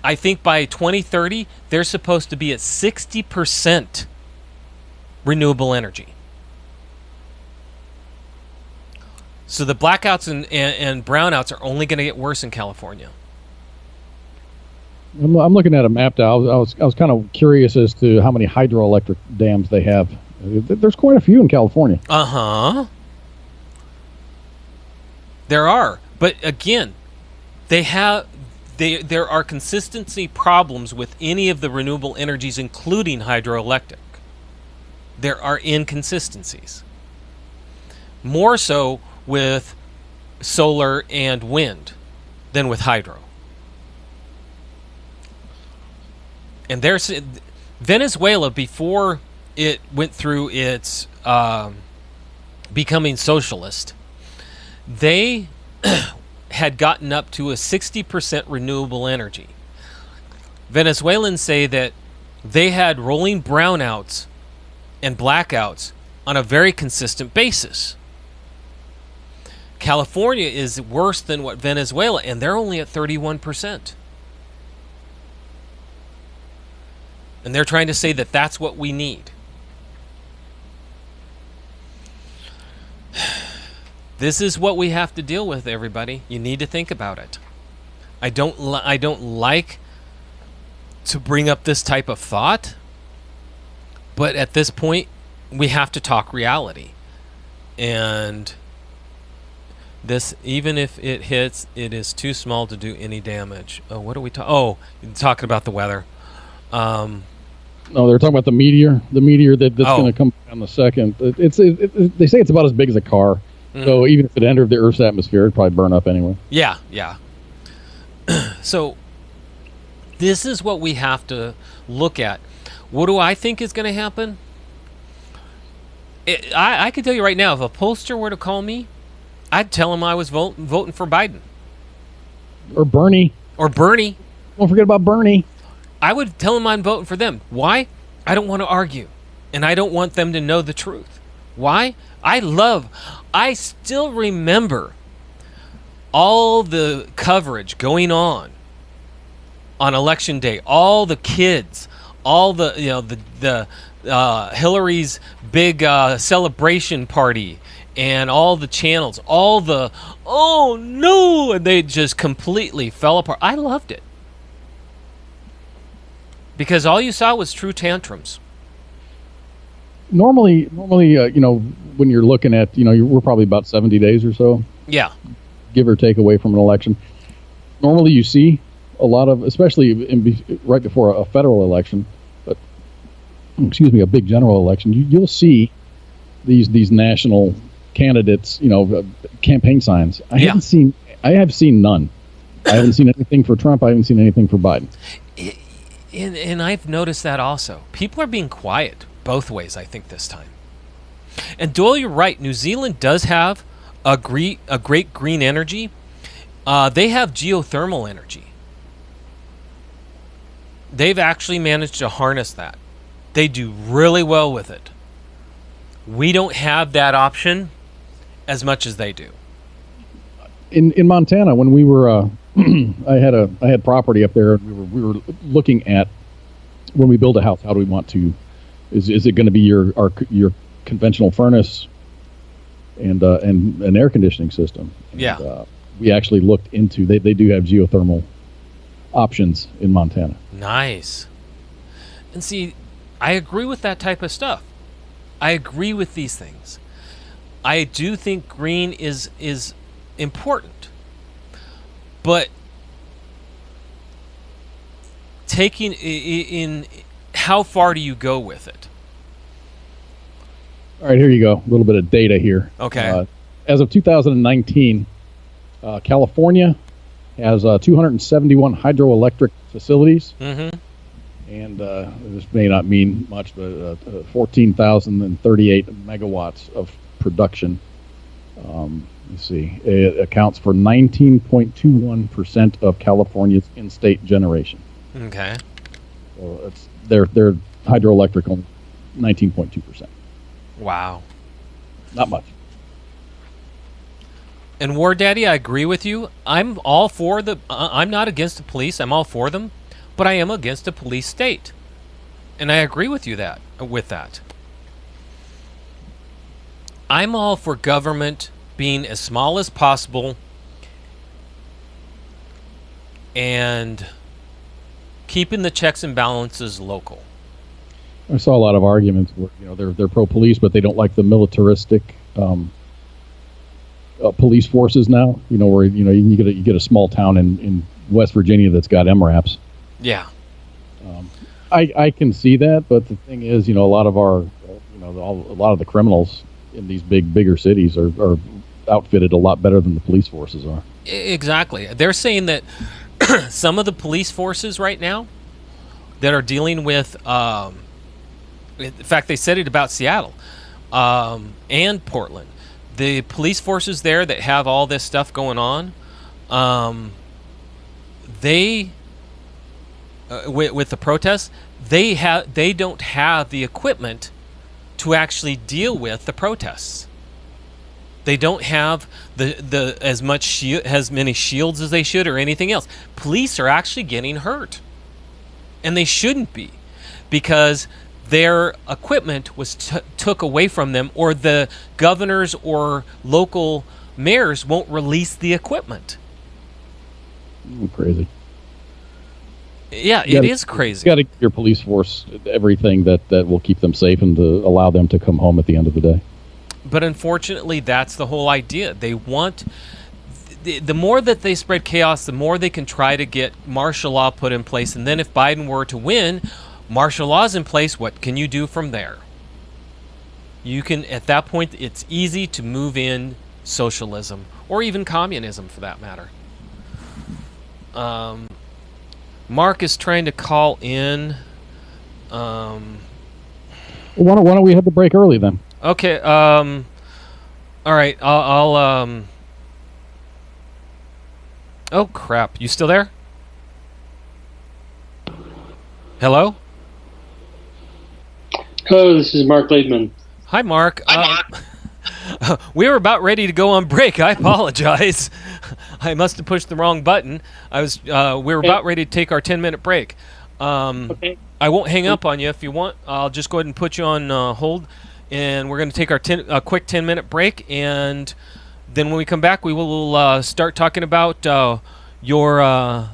I think by 2030, they're supposed to be at 60% renewable energy. So the blackouts and brownouts are only going to get worse in California.
I'm looking at a map now. I was kind of curious as to how many hydroelectric dams they have. There's quite a few in California.
Uh-huh. There are. But again, there are consistency problems with any of the renewable energies, including hydroelectric. There are inconsistencies. More so with solar and wind than with hydro. And there's Venezuela, before it went through its becoming socialist, they had gotten up to a 60% renewable energy. Venezuelans say that they had rolling brownouts and blackouts on a very consistent basis. California is worse than what Venezuela, and they're only at 31%. And they're trying to say that that's what we need. This is what we have to deal with, everybody. You need to think about it. I don't like to bring up this type of thought, but at this point, we have to talk reality. And this, even if it hits, it is too small to do any damage. Oh, what are we talking? Oh, talking about the weather.
No, they're talking about the meteor that's going to come on the second. They say it's about as big as a car. Mm. So even if it entered the Earth's atmosphere, it'd probably burn up anyway. Yeah.
So this is what we have to look at. What do I think is going to happen? I can tell you right now, if a pollster were to call me, I'd tell him I was voting for Biden.
Or Bernie.
Don't
forget about Bernie.
I would tell them I'm voting for them. Why? I don't want to argue. And I don't want them to know the truth. Why? I still remember all the coverage going on election day. All the kids, all the, Hillary's big celebration party, and all the channels, oh no, and they just completely fell apart. I loved it. Because all you saw was true tantrums.
Normally, when you're looking at, we're probably about 70 days or so
Yeah.
give or take away from an election. Normally you see a lot of, especially right before a federal election, but a big general election, you'll see these national candidates, campaign signs. I have seen none. I haven't seen anything for Trump. I haven't seen anything for Biden.
And I've noticed that also. People are being quiet both ways, I think, this time. And Doyle, you're right. New Zealand does have a great green energy. They have geothermal energy. They've actually managed to harness that. They do really well with it. We don't have that option as much as they do.
In Montana, when we were, I had property up there, and we were looking at, when we build a house, how do we want to? Is it going to be your conventional furnace and an air conditioning system?
Yeah.
And, we actually looked into, they do have geothermal options in Montana.
Nice. And see, I agree with that type of stuff. I agree with these things. I do think green is important. But taking in how far do you go with it?
All right, here you go. A little bit of data here.
Okay.
As of 2019, California has 271 hydroelectric facilities.
Mm-hmm.
And this may not mean much, but 14,038 megawatts of production. Let's see. It accounts for 19.21% of California's in-state generation.
Okay.
So it's their hydroelectric only 19.2%.
Wow.
Not much.
And War Daddy, I agree with you. I'm all for I'm not against the police. I'm all for them, but I am against a police state, and I agree with you with that. I'm all for government being as small as possible and keeping the checks and balances local.
I saw a lot of arguments where they're pro-police, but they don't like the militaristic police forces now. Where you get a small town in West Virginia that's got MRAPs.
Yeah.
I can see that, but the thing is, a lot of a lot of the criminals in these bigger cities are outfitted a lot better than the police forces are.
Exactly. They're saying that some of the police forces right now that are dealing with, in fact, they said it about Seattle and Portland. The police forces there that have all this stuff going on, they with the protests, they don't have the equipment to actually deal with the protests. They don't have the as many shields as they should or anything else. Police are actually getting hurt, and they shouldn't be, because their equipment was took away from them, or the governors or local mayors won't release the equipment.
Crazy.
Yeah, it is crazy.
You got to give your police force everything that will keep them safe and to allow them to come home at the end of the day.
But unfortunately, that's the whole idea. They want the more that they spread chaos, the more they can try to get martial law put in place. And then if Biden were to win, martial law's in place, what can you do from there? You can, at that point, it's easy to move in socialism or even communism for that matter. Mark is trying to call in.
Well, why don't we have the break early then?
Okay. All right. I'll Oh crap! You still there? Hello.
Hello, this is Marc Liebman.
Hi, Mark. We were about ready to go on break. I apologize. I must have pushed the wrong button. We were about ready to take our 10-minute break.
Okay.
I won't hang up on you if you want. I'll just go ahead and put you on hold, and we're going to take our quick 10-minute break, and then when we come back, we will start talking about your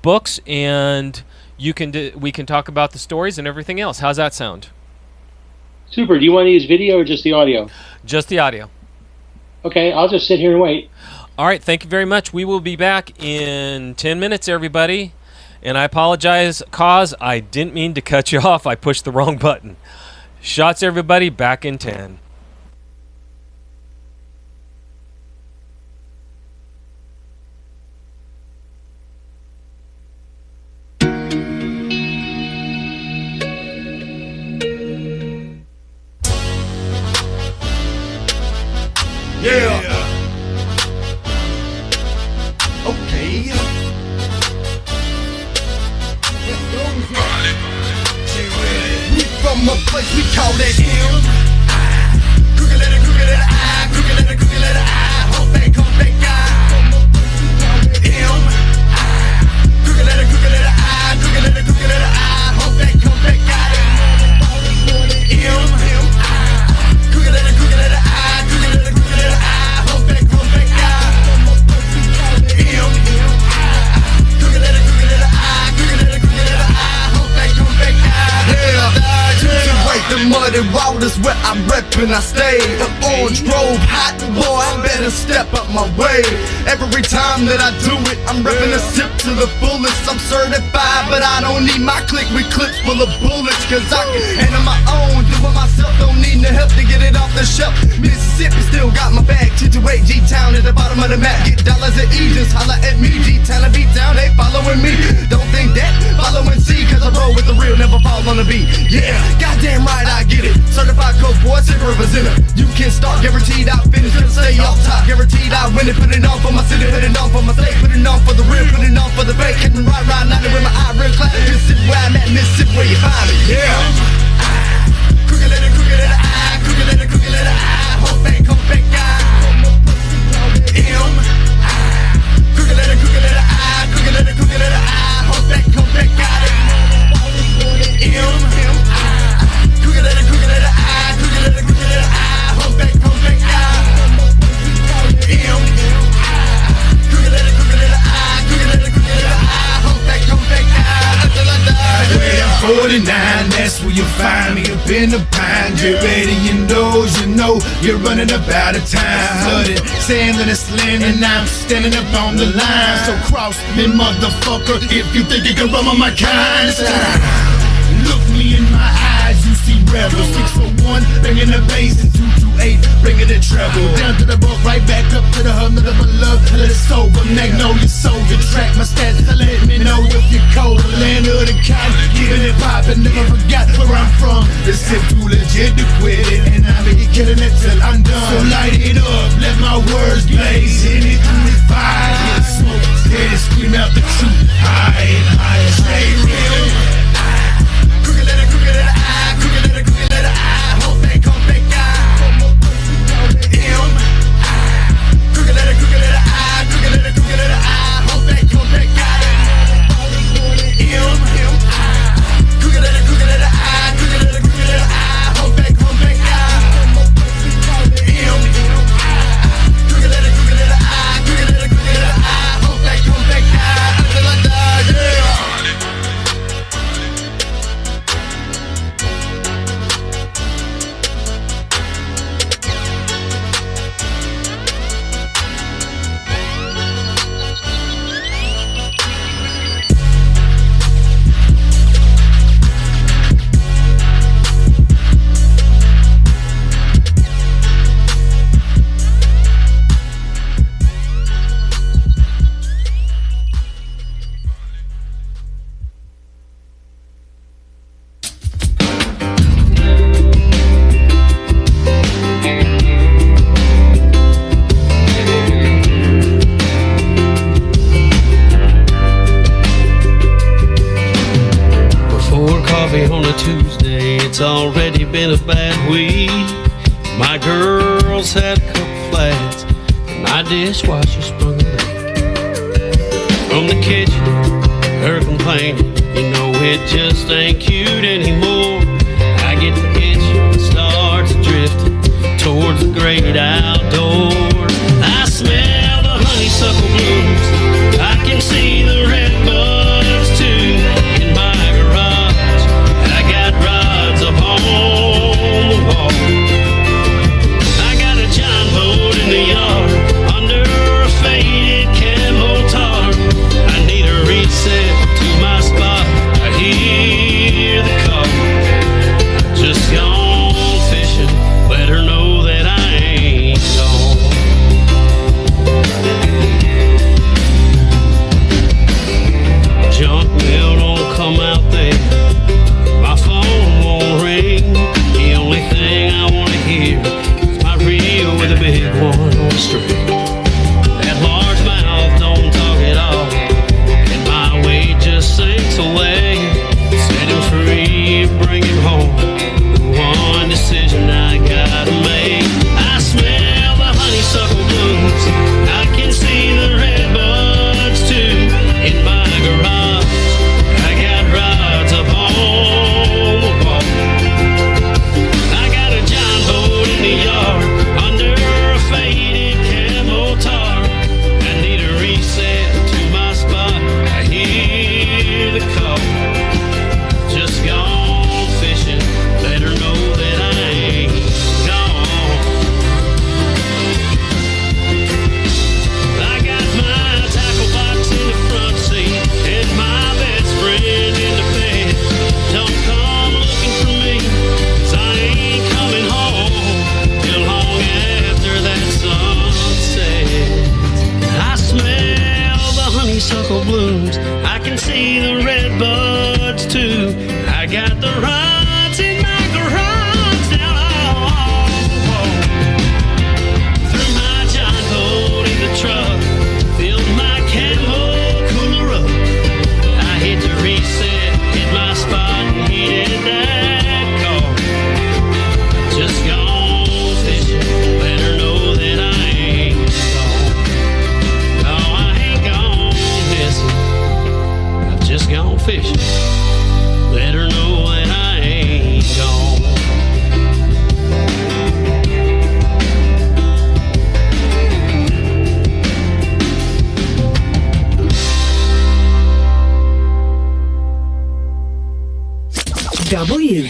books, and we can talk about the stories and everything else. How's that sound?
Super. Do you want to use video or just the audio?
Just the audio.
Okay, I'll just sit here and wait.
All right, thank you very much. We will be back in 10 minutes, everybody. And I apologize, Koz, I didn't mean to cut you off. I pushed the wrong button. Shots, everybody, back in 10.
Yeah. Okay. We from a place we call it M. Crooked letter I, crooked letter I. Hope they come back out. M. Crooked letter I, crooked letter I. Hope they come back out. M. Crooked letter I, crooked letter I. Hope they come back out. M. Crooked letter I, crooked letter I. Hope they come back out. Yeah. The muddy waters where I'm reppin', I stay. The orange grove hot boy, I better step up my way. Every time that I do it, I'm reppin' a sip to the fullest. I'm certified, but I don't need my clique with clips full of bullets. Cause I can handle my own, do it myself, don't need no help to get it off the shelf. Mississippi still got my bag, T28 G-Town at the bottom of the map. Get dollars at E, just holla at me. G-Town and beat-down, they following me. Don't think that, following C, cause I roll with the real, never fall on the beat. Yeah, goddamn right I get it. Certified coach boy, sick representative. You can start, guaranteed I'll finish. Gonna stay off top, guaranteed I win it. Put it on for my city, put it on for my state. Put it on for the real, put it on for the fake. Hit me right now with my eye real clap. Mississippi where I'm at, Mississippi where you find me. Yeah. Crooked letter I, crooked letter I. Hope they come back out. M. Crooked letter I, crooked letter I. Hope they come back out. M. Crooked letter I, crooked letter I. Hope they come back out. M. Crooked letter I, crooked letter I. Hope they come back out until I die. Where I'm 49, that's where you find me up in the pine. Get ready, you know you're running up out of time. Flooded, sand in a sling, and I'm standing up on the line. So cross me, motherfucker, if you think you can run on my kind. It's time. Look me in my eyes, you see rebel. 601, bringing the bass, and 228, bringing the treble. Down to the boat, right back up to the hub, nothing but love. Let it sober, Magnolia soldier. Track my stats, let me know if you're cold. Land of the cotton, giving it poppin'. Never forgot where I'm from. It's too legit to quit it, and I'll be killing it till I'm done. So light it up, let my words blaze. Hit it through the fire, get smoke, steady, scream out the truth. High and higher, stay real. Crooked letter I, crooked letter I. Hope they come back out. M. Crooked letter I, crooked letter I. Hope they come back out. M. Crooked letter I, crooked letter I. Hope they come back out. M. Crooked letter I, crooked letter I. Hope they come back out until I die. Yeah.
On a Tuesday, it's already been a bad week. My girls had a couple flats, and my dishwasher sprung a leak. From the kitchen, her complaining, you know it just ain't cute anymore. I get the kitchen, starts drifting towards the great outdoors. I smell the honeysuckle blooms, I can see the red buds too. In my garage, I got rods up on the wall. I got a John boat in the yard under a fence.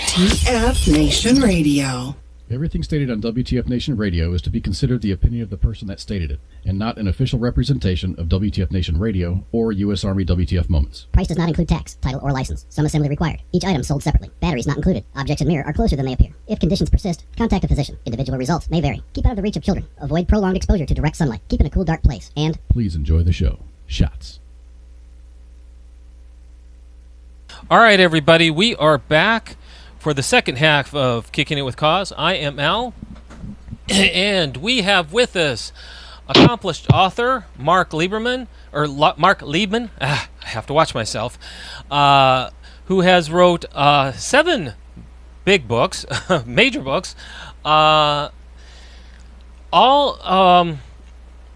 WTF Nation Radio.
Everything stated on WTF Nation Radio is to be considered the opinion of the person that stated it, and not an official representation of WTF Nation Radio or U.S. Army WTF Moments.
Price does not include tax, title, or license. Some assembly required. Each item sold separately. Batteries not included. Objects in mirror are closer than they appear. If conditions persist, contact a physician. Individual results may vary. Keep out of the reach of children. Avoid prolonged exposure to direct sunlight. Keep in a cool, dark place. And
Please enjoy the show. Shots.
All right, everybody, we are back for the second half of Kicking It with Koz. I am Al, and we have with us accomplished author Marc Liebman, I have to watch myself, who has wrote 7 big books, major books, and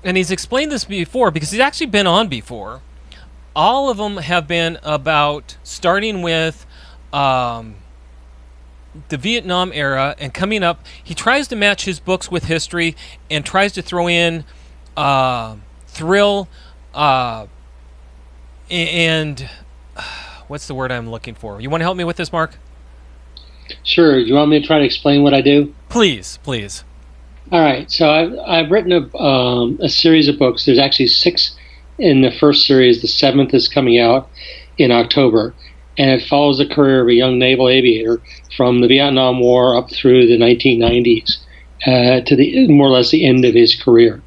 he's explained this before because he's actually been on before. All of them have been about starting with the Vietnam era and coming up. He tries to match his books with history and tries to throw in thrill and what's the word I'm looking for? You want to help me with this, Mark?
Sure. Do you want me to try to explain what I do?
Please, please.
All right. So I've written a series of books. There's actually 6 in the first series. The 7th is coming out in October. And it follows the career of a young naval aviator from the Vietnam War up through the 1990s to the more or less the end of his career.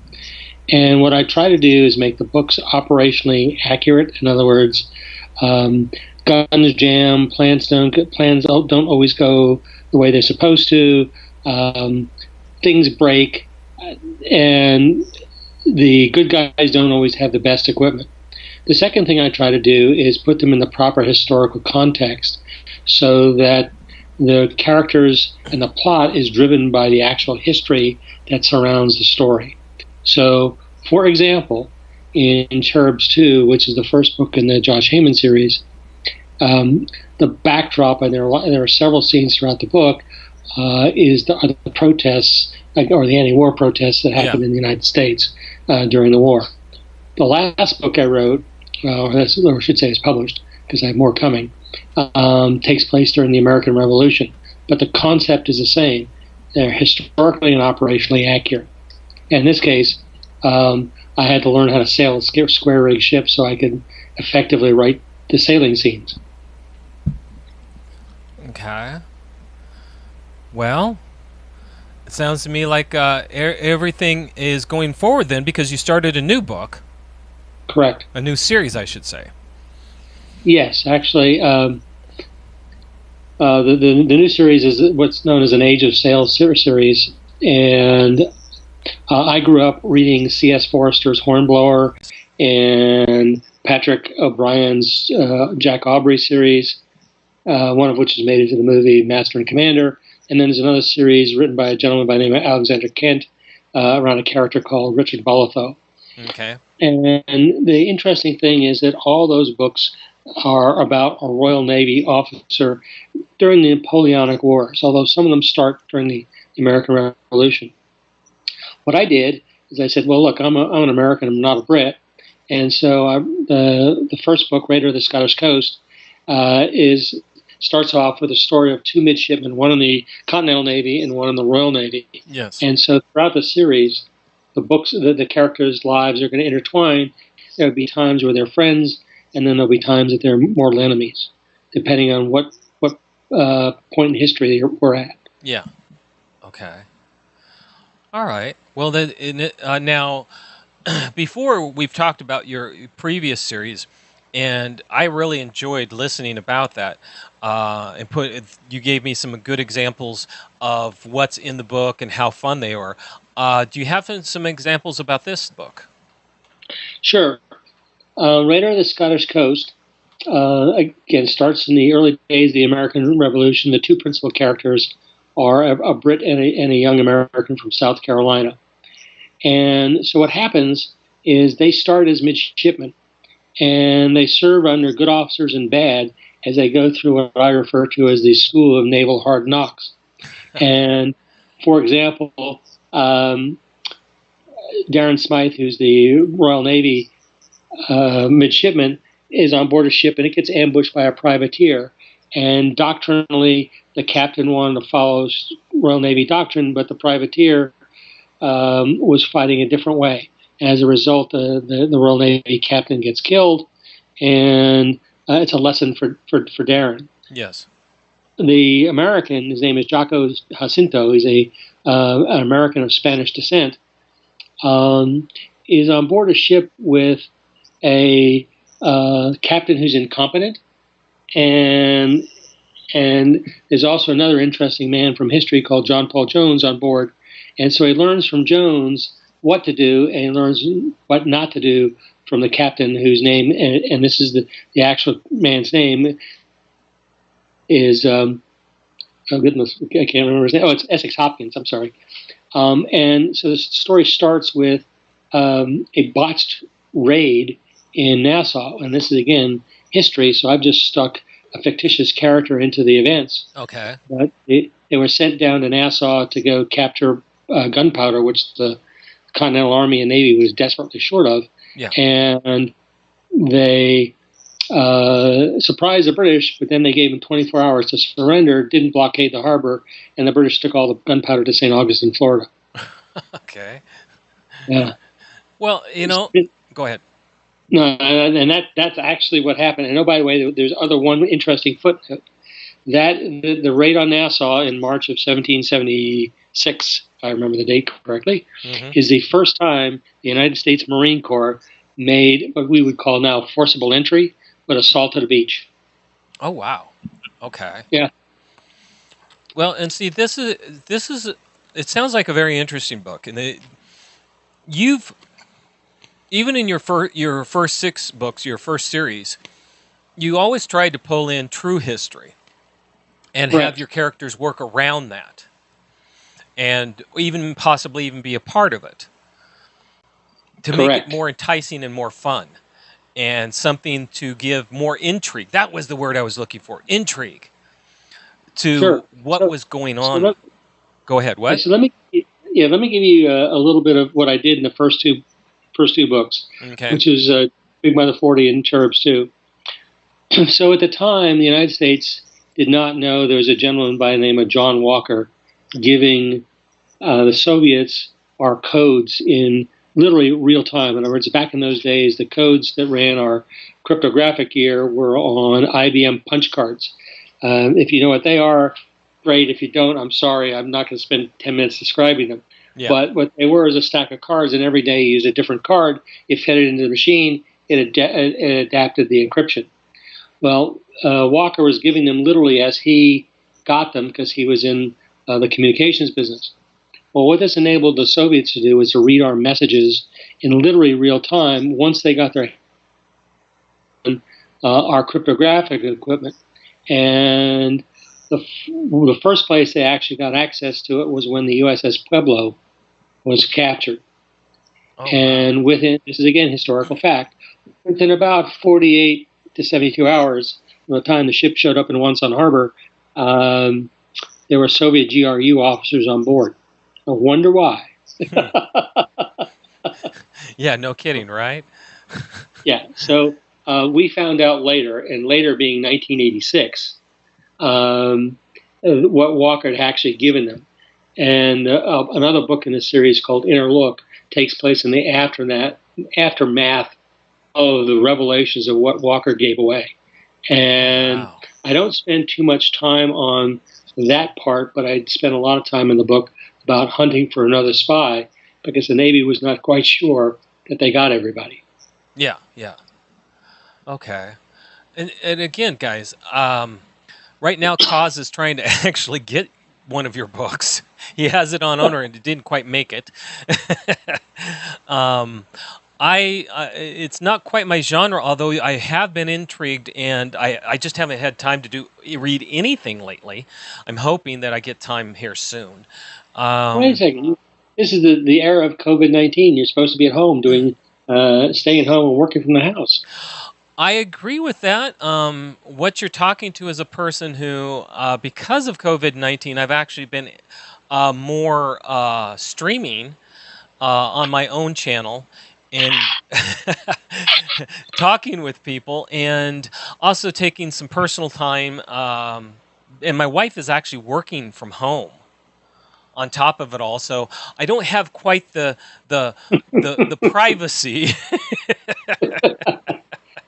And what I try to do is make the books operationally accurate. In other words, guns jam, plans don't always go the way they're supposed to. Things break, and the good guys don't always have the best equipment. The second thing I try to do is put them in the proper historical context so that the characters and the plot is driven by the actual history that surrounds the story. So, for example, in Cherubs 2, which is the first book in the Josh Heyman series, the backdrop, and there are several scenes throughout the book, are the protests, or the anti-war protests that happened in the United States during the war. The last book I wrote, or I should say is published, because I have more coming, takes place during the American Revolution. But the concept is the same. They're historically and operationally accurate. In this case, I had to learn how to sail a square rig ship so I could effectively write the sailing scenes.
Okay. Well, it sounds to me like everything is going forward then, because you started a new book.
Correct.
A new series, I should say.
Yes, actually, the new series is what's known as an Age of Sail series, and I grew up reading C.S. Forrester's Hornblower and Patrick O'Brien's Jack Aubrey series, one of which is made into the movie Master and Commander, and then there's another series written by a gentleman by the name of Alexander Kent around a character called Richard Bolitho.
Okay.
And the interesting thing is that all those books are about a Royal Navy officer during the Napoleonic Wars, although some of them start during the American Revolution. What I did is I said, well, look, I'm an American, I'm not a Brit. And so the first book, Raider of the Scottish Coast, starts off with a story of 2 midshipmen, one in the Continental Navy and one in the Royal Navy.
Yes.
And so throughout the series, the characters' lives are going to intertwine. There will be times where they're friends, and then there'll be times that they're mortal enemies, depending on what point in history we're at.
Yeah. Okay. All right. Well, now, before we've talked about your previous series, and I really enjoyed listening about that. You gave me some good examples of what's in the book and how fun they are. Do you have some examples about this book?
Sure. Raider of the Scottish Coast, again, starts in the early days of the American Revolution. The 2 principal characters are a Brit and a young American from South Carolina. And so what happens is they start as midshipmen, and they serve under good officers and bad as they go through what I refer to as the School of Naval Hard Knocks. And, for example, Darren Smythe, who's the Royal Navy midshipman, is on board a ship, and it gets ambushed by a privateer. And doctrinally, the captain wanted to follow Royal Navy doctrine, but the privateer was fighting a different way. As a result, the Royal Navy captain gets killed, and it's a lesson for Darren.
Yes.
The American, his name is Jaco Jacinto, he's an American of Spanish descent, is on board a ship with a captain who's incompetent, and there's also another interesting man from history called John Paul Jones on board, and so he learns from Jones what to do, and he learns what not to do from the captain, whose name, and this is the actual man's name, is oh goodness, I can't remember his name. Oh, it's Essex Hopkins. I'm sorry. And so the story starts with a botched raid in Nassau, and this is again history. So I've just stuck a fictitious character into the events.
Okay.
But they were sent down to Nassau to go capture gunpowder, which the Continental Army and Navy was desperately short of.
Yeah.
And they surprised the British, but then they gave them 24 hours to surrender, didn't blockade the harbor, and the British took all the gunpowder to St. Augustine, Florida.
Okay.
Yeah.
Well, go ahead.
No, and that's actually what happened. And oh, by the way, there's one interesting footnote. That the raid on Nassau in March of 1776, if I remember the date correctly, is the first time the United States Marine Corps made what we would call now forcible entry, but assaulted a beach.
Oh wow. Okay.
Yeah.
Well, and see, this is. It sounds like a very interesting book, and you've even in your first 6 books, your first series, you always tried to pull in true history, and
Correct.
have your characters work around that, and even possibly be a part of it to make
Correct.
it more enticing and more fun, and something to give more intrigue. That was the word I was looking for, intrigue, to
Sure.
what was going on. Go ahead. What?
So let me give you a little bit of what I did in the first two books,
Okay.
which is Big Mother 40 and Cherubs 2. So at the time, the United States did not know there was a gentleman by the name of John Walker giving the Soviets our codes in literally real time. In other words, back in those days, the codes that ran our cryptographic gear were on IBM punch cards. If you know what they are, great. If you don't, I'm sorry. I'm not going to spend 10 minutes describing them.
Yeah.
But what they were is a stack of cards, and every day you use a different card. You fed it into the machine, it adapted the encryption. Well, Walker was giving them literally as he got them because he was in the communications business. Well, what this enabled the Soviets to do was to read our messages in literally real time once they got their our cryptographic equipment. And the first place they actually got access to it was when the USS Pueblo was captured.
Oh,
And within, this is again historical fact, within about 48 to 72 hours from the time the ship showed up in Wonsan Harbor, there were Soviet GRU officers on board. I wonder why.
Yeah, no kidding, right?
Yeah, so we found out later, and later being 1986, what Walker had actually given them. And another book in the series called Inner Look takes place in the aftermath of the revelations of what Walker gave away. And
Wow.
I don't spend too much time on that part, but I spent a lot of time in the book about hunting for another spy because the Navy was not quite sure that they got everybody.
Yeah, yeah. Okay. And again, guys, right now Koz is trying to actually get one of your books. He has it on owner and it didn't quite make it. It's not quite my genre, although I have been intrigued, and I just haven't had time to read anything lately. I'm hoping that I get time here soon.
Wait a second. This is the era of COVID-19. You're supposed to be at home doing, staying at home and working from the house.
I agree with that. What you're talking to is a person who, because of COVID-19, I've actually been more streaming on my own channel and talking with people, and also taking some personal time and my wife is actually working from home on top of it all, so I don't have quite the privacy.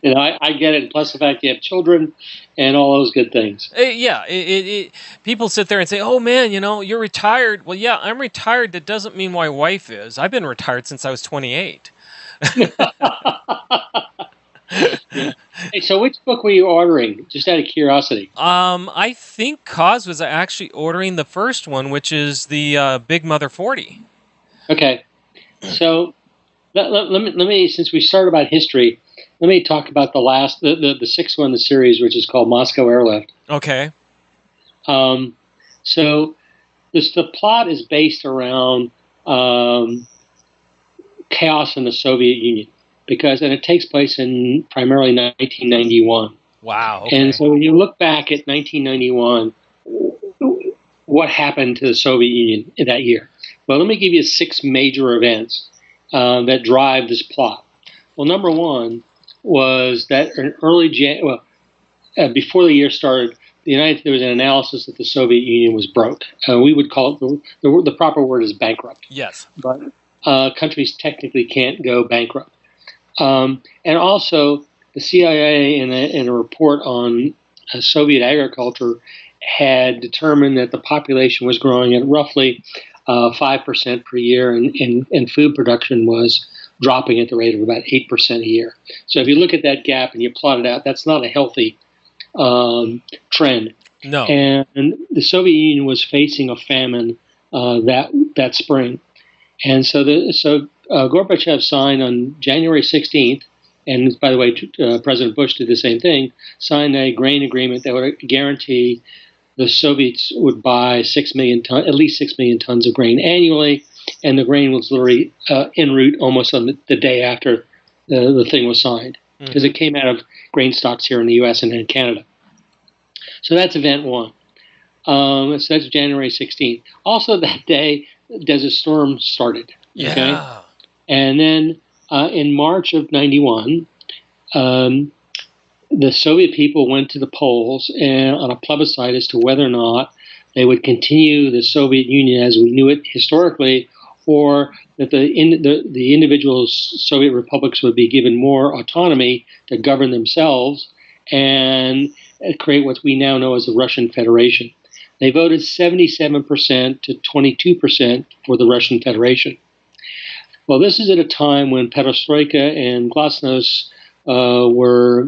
I get it. Plus the fact you have children and all those good things.
Yeah, people sit there and say, "Oh man, you're retired." Well, yeah, I'm retired. That doesn't mean my wife is. I've been retired since I was 28.
Hey, so which book were you ordering? Just out of curiosity.
I think Koz was actually ordering the first one, which is the Big Mother 40.
Okay, so let me since we started about history, let me talk about the sixth one in the series, which is called Moscow Airlift.
Okay.
So the plot is based around chaos in the Soviet Union, and it takes place in primarily 1991.
Wow. Okay.
And so when you look back at 1991, what happened to the Soviet Union in that year? Well, let me give you 6 major events that drive this plot. Well, number one was that in before the year started, there was an analysis that the Soviet Union was broke. We would call it the proper word is bankrupt.
Yes.
But countries technically can't go bankrupt. And also, the CIA in a report on Soviet agriculture had determined that the population was growing at roughly 5% per year, and food production was dropping at the rate of about 8% a year. So if you look at that gap and you plot it out, that's not a healthy trend.
No.
And the Soviet Union was facing a famine that spring. And so Gorbachev signed on January 16th, and by the way, President Bush did the same thing, signed a grain agreement that would guarantee the Soviets would buy at least 6 million tons of grain annually, and the grain was literally en route almost on the day after the thing was signed, because it came out of grain stocks here in the U.S. and in Canada. So that's event one. So that's January 16th. Also that day, Desert Storm started.
Yeah.
Okay? And then in March of 91, the Soviet people went to the polls and on a plebiscite as to whether or not they would continue the Soviet Union as we knew it historically, or that the individual Soviet republics would be given more autonomy to govern themselves and create what we now know as the Russian Federation. They voted 77% to 22% for the Russian Federation. Well, this is at a time when perestroika and glasnost were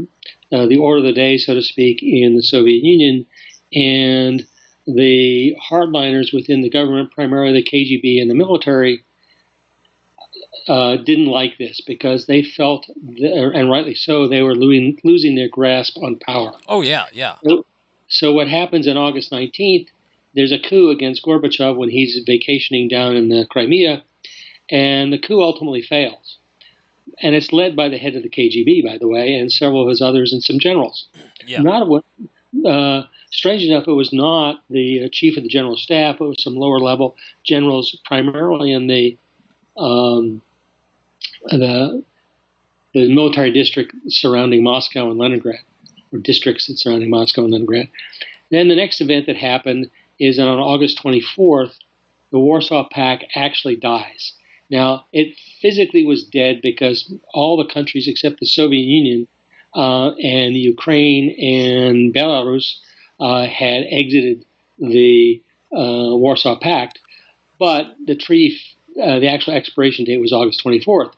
the order of the day, so to speak, in the Soviet Union, and the hardliners within the government, primarily the KGB and the military, didn't like this because they felt, and rightly so, they were losing their grasp on power.
Oh, yeah, yeah.
So what happens on August 19th, there's a coup against Gorbachev when he's vacationing down in the Crimea, and the coup ultimately fails. And it's led by the head of the KGB, by the way, and several of his others and some generals. Yeah. Strange enough, it was not the chief of the general staff. It was some lower level generals, primarily in the military district surrounding Moscow and Leningrad, or districts that surrounding Moscow and Leningrad. Then the next event that happened is that on August 24th, the Warsaw Pact actually dies. Now, it physically was dead because all the countries except the Soviet Union and Ukraine and Belarus had exited the Warsaw Pact, but the treaty, the actual expiration date was August 24th.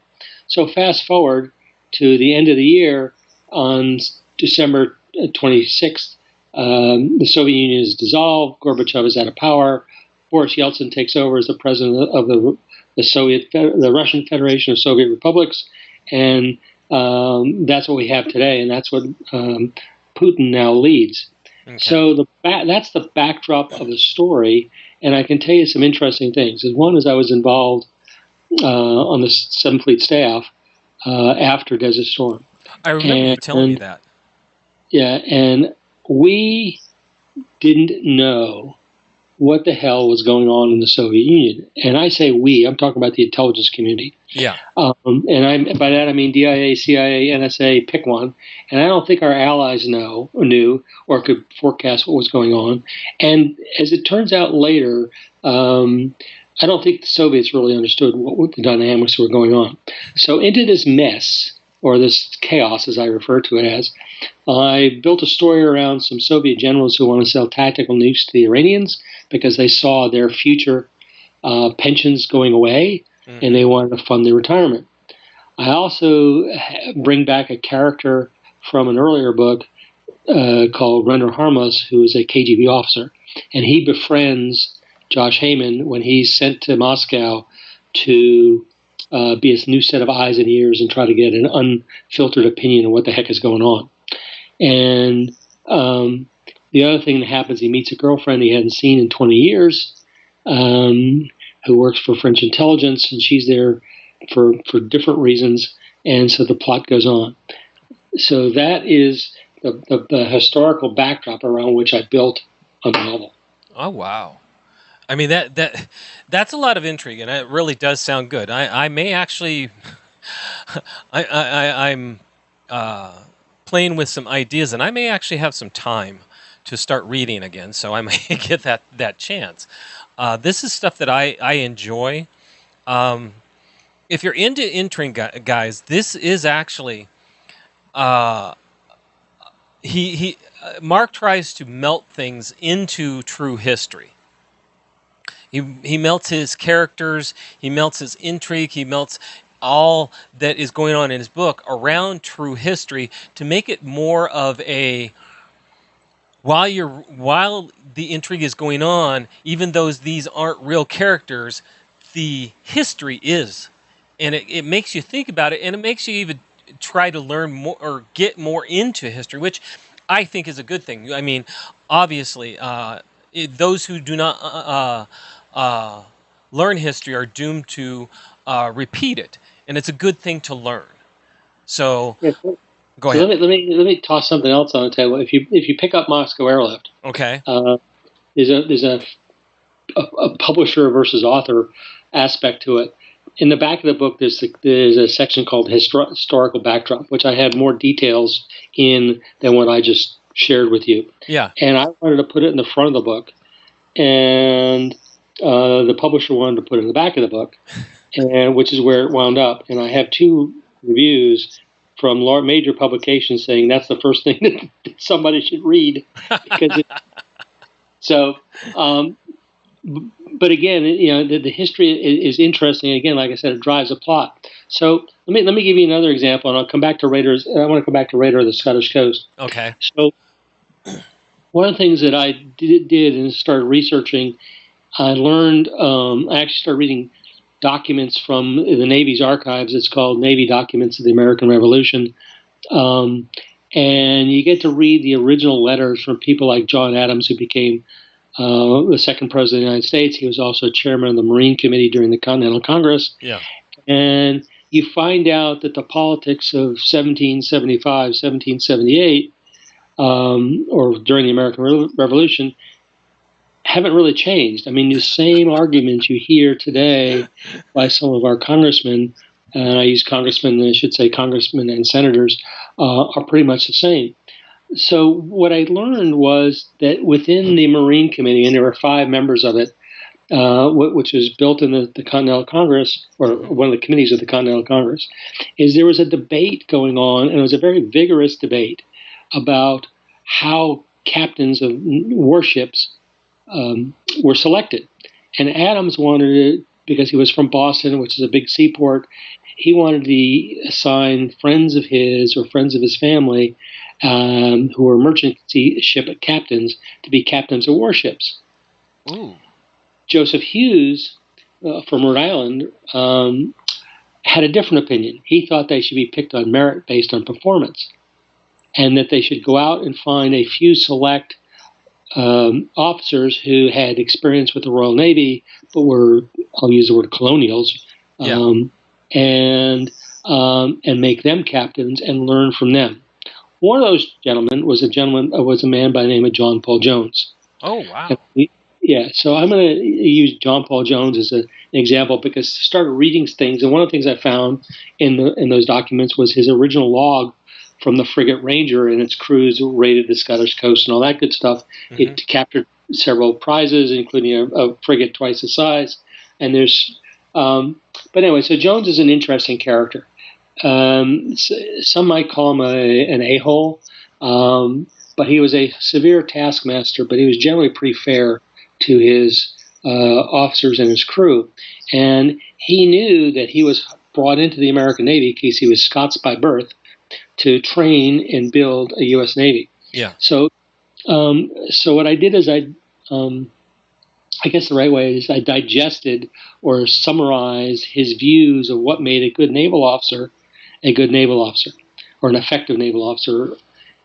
So fast forward to the end of the year, on December 26th, the Soviet Union is dissolved, Gorbachev is out of power, Boris Yeltsin takes over as the president of the Russian Federation of Soviet Republics, and that's what we have today, and that's what Putin now leads. Okay. So that's the backdrop of the story, and I can tell you some interesting things. One is I was involved on the 7th Fleet staff after Desert Storm.
I remember you telling me that.
Yeah, and we didn't know what the hell was going on in the Soviet Union. And I say we, I'm talking about the intelligence community.
Yeah.
And by that I mean DIA, CIA, NSA, pick one. And I don't think our allies knew or could forecast what was going on. And as it turns out later, I don't think the Soviets really understood what the dynamics were going on. So into this mess, or this chaos as I refer to it as, I built a story around some Soviet generals who want to sell tactical nukes to the Iranians because they saw their future pensions going away, and they wanted to fund their retirement. I also bring back a character from an earlier book called Render Harmless, who is a KGB officer, and he befriends Josh Heyman when he's sent to Moscow to be a new set of eyes and ears and try to get an unfiltered opinion of what the heck is going on. And the other thing that happens, he meets a girlfriend he hadn't seen in 20 years, who works for French intelligence, and she's there for different reasons, and so the plot goes on. So that is the historical backdrop around which I built a novel.
Oh, wow. I mean, that's a lot of intrigue, and it really does sound good. I may actually, I'm playing with some ideas, and I may actually have some time to start reading again, so I may get that chance. This is stuff that I enjoy. If you're into intrigue, guys, this is actually Marc tries to melt things into true history. He melts his characters, he melts his intrigue, he melts all that is going on in his book around true history to make it more of a, while the intrigue is going on, even though these aren't real characters, the history is. And it makes you think about it, and it makes you even try to learn more or get more into history, which I think is a good thing. I mean, obviously, those who do not learn history are doomed to repeat it, and it's a good thing to learn. So, go ahead.
Let me toss something else on the table. If you pick up Moscow Airlift,
okay,
there's a publisher versus author aspect to it. In the back of the book, there's a section called historical backdrop, which I had more details in than what I just shared with you.
Yeah,
and I wanted to put it in the front of the book, and the publisher wanted to put it in the back of the book, and which is where it wound up. And I have 2 reviews from major publications saying that's the first thing that somebody should read. But again, the history is interesting. Again, like I said, it drives a plot. So let me give you another example, and I'll come back to Raiders. I want to come back to Raider of the Scottish Coast.
Okay.
So one of the things that I did and started researching, I learned. I actually started reading documents from the Navy's archives. It's called Navy Documents of the American Revolution. And you get to read the original letters from people like John Adams, who became the second president of the United States. He was also chairman of the Marine Committee during the Continental Congress.
Yeah.
And you find out that the politics of 1775, 1778, or during the American Revolution, haven't really changed. I mean, the same arguments you hear today by some of our congressmen, and I use congressmen, I should say congressmen and senators, are pretty much the same. So what I learned was that within the Marine Committee, and there were 5 members of it, which was built in the Continental Congress, or one of the committees of the Continental Congress, is there was a debate going on, and it was a very vigorous debate about how captains of warships were selected. And Adams wanted it, because he was from Boston, which is a big seaport, he wanted to assign friends of his or friends of his family who were merchant ship captains to be captains of warships.
Ooh.
Joseph Hughes from Rhode Island had a different opinion. He thought they should be picked on merit based on performance, and that they should go out and find a few select officers who had experience with the Royal Navy, but were, I'll use the word colonials, and make them captains and learn from them. One of those gentlemen was a man by the name of John Paul Jones.
Oh, wow.
Yeah, so I'm going to use John Paul Jones as an example because I started reading things, and one of the things I found in those documents was his original log from the frigate Ranger and its cruise raided the Scottish coast and all that good stuff. It captured several prizes, including a frigate twice the size. And there's, but anyway, so Jones is an interesting character. Some might call him an a-hole, but he was a severe taskmaster, but he was generally pretty fair to his officers and his crew. And he knew that he was brought into the American Navy because he was Scots by birth to train and build a U.S. Navy.
Yeah.
So what I did is I guess the right way is I digested or summarized his views of what made a good naval officer or an effective naval officer.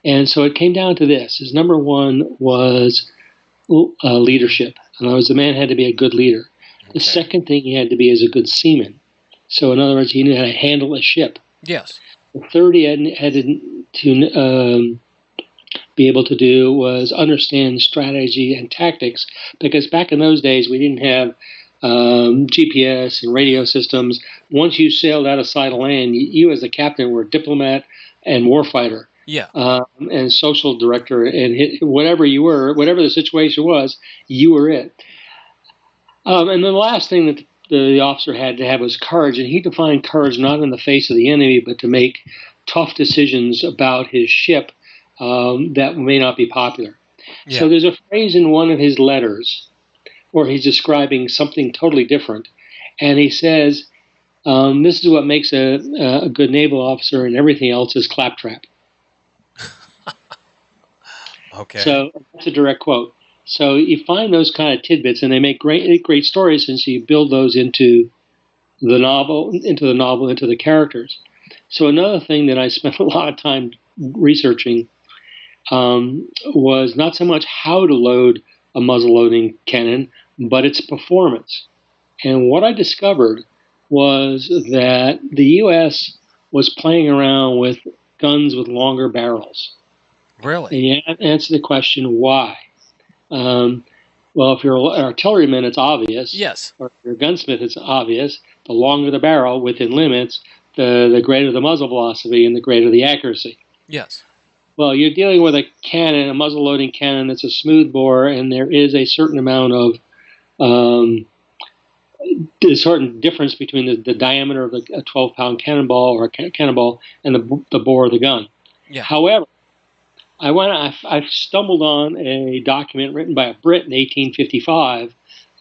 And so it came down to this. His number one was leadership. In other words, the man had to be a good leader. The second thing he had to be is a good seaman. So in other words, he knew how to handle a ship.
Yes.
The third he had to be able to do was understand strategy and tactics, because back in those days we didn't have GPS and radio systems. Once you sailed out of sight of land, you as a captain were a diplomat and warfighter.
Yeah.
And social director, and whatever you were, whatever the situation was, you were it. And then the last thing that the officer had to have was courage, and he defined courage not in the face of the enemy, but to make tough decisions about his ship that may not be popular. Yeah. So there's a phrase in one of his letters where he's describing something totally different, and he says, this is what makes a good naval officer, and everything else is claptrap.
Okay.
So that's a direct quote. So you find those kind of tidbits, and they make great stories, since you build those into the novel, into the characters. So another thing that I spent a lot of time researching was not so much how to load a muzzle-loading cannon, but its performance. And what I discovered was that the U.S. was playing around with guns with longer barrels.
Really?
And you have to answer the question, why? Well, if you're an artilleryman, it's obvious.
Yes.
Or if you're a gunsmith, it's obvious. The longer the barrel, within limits, the greater the muzzle velocity and the greater the accuracy.
Yes.
Well, you're dealing with a cannon, a muzzle-loading cannon that's a smooth bore, and there is a certain amount of there's a certain difference between the diameter of a 12-pound cannonball or a cannonball and the bore of the gun.
Yeah.
However, I stumbled on a document written by a Brit in 1855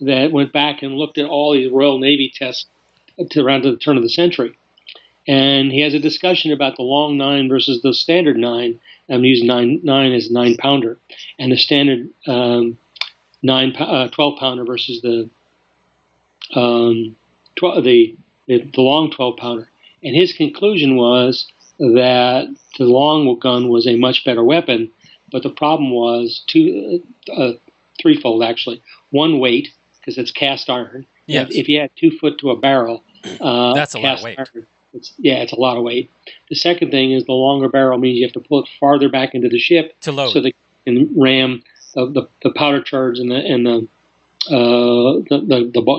that went back and looked at all these Royal Navy tests around to the turn of the century. And he has a discussion about the long 9 versus the standard 9. I'm using 9 as 9-pounder, and the standard 12-pounder versus the long 12-pounder. And his conclusion was that the long gun was a much better weapon, but the problem was threefold, actually. One, weight, because it's cast iron.
Yes.
If you had 2 foot to a barrel,
that's a lot of weight.
Iron, it's a lot of weight. The second thing is the longer barrel means you have to pull it farther back into the ship
to load,
so they can ram the powder charge and the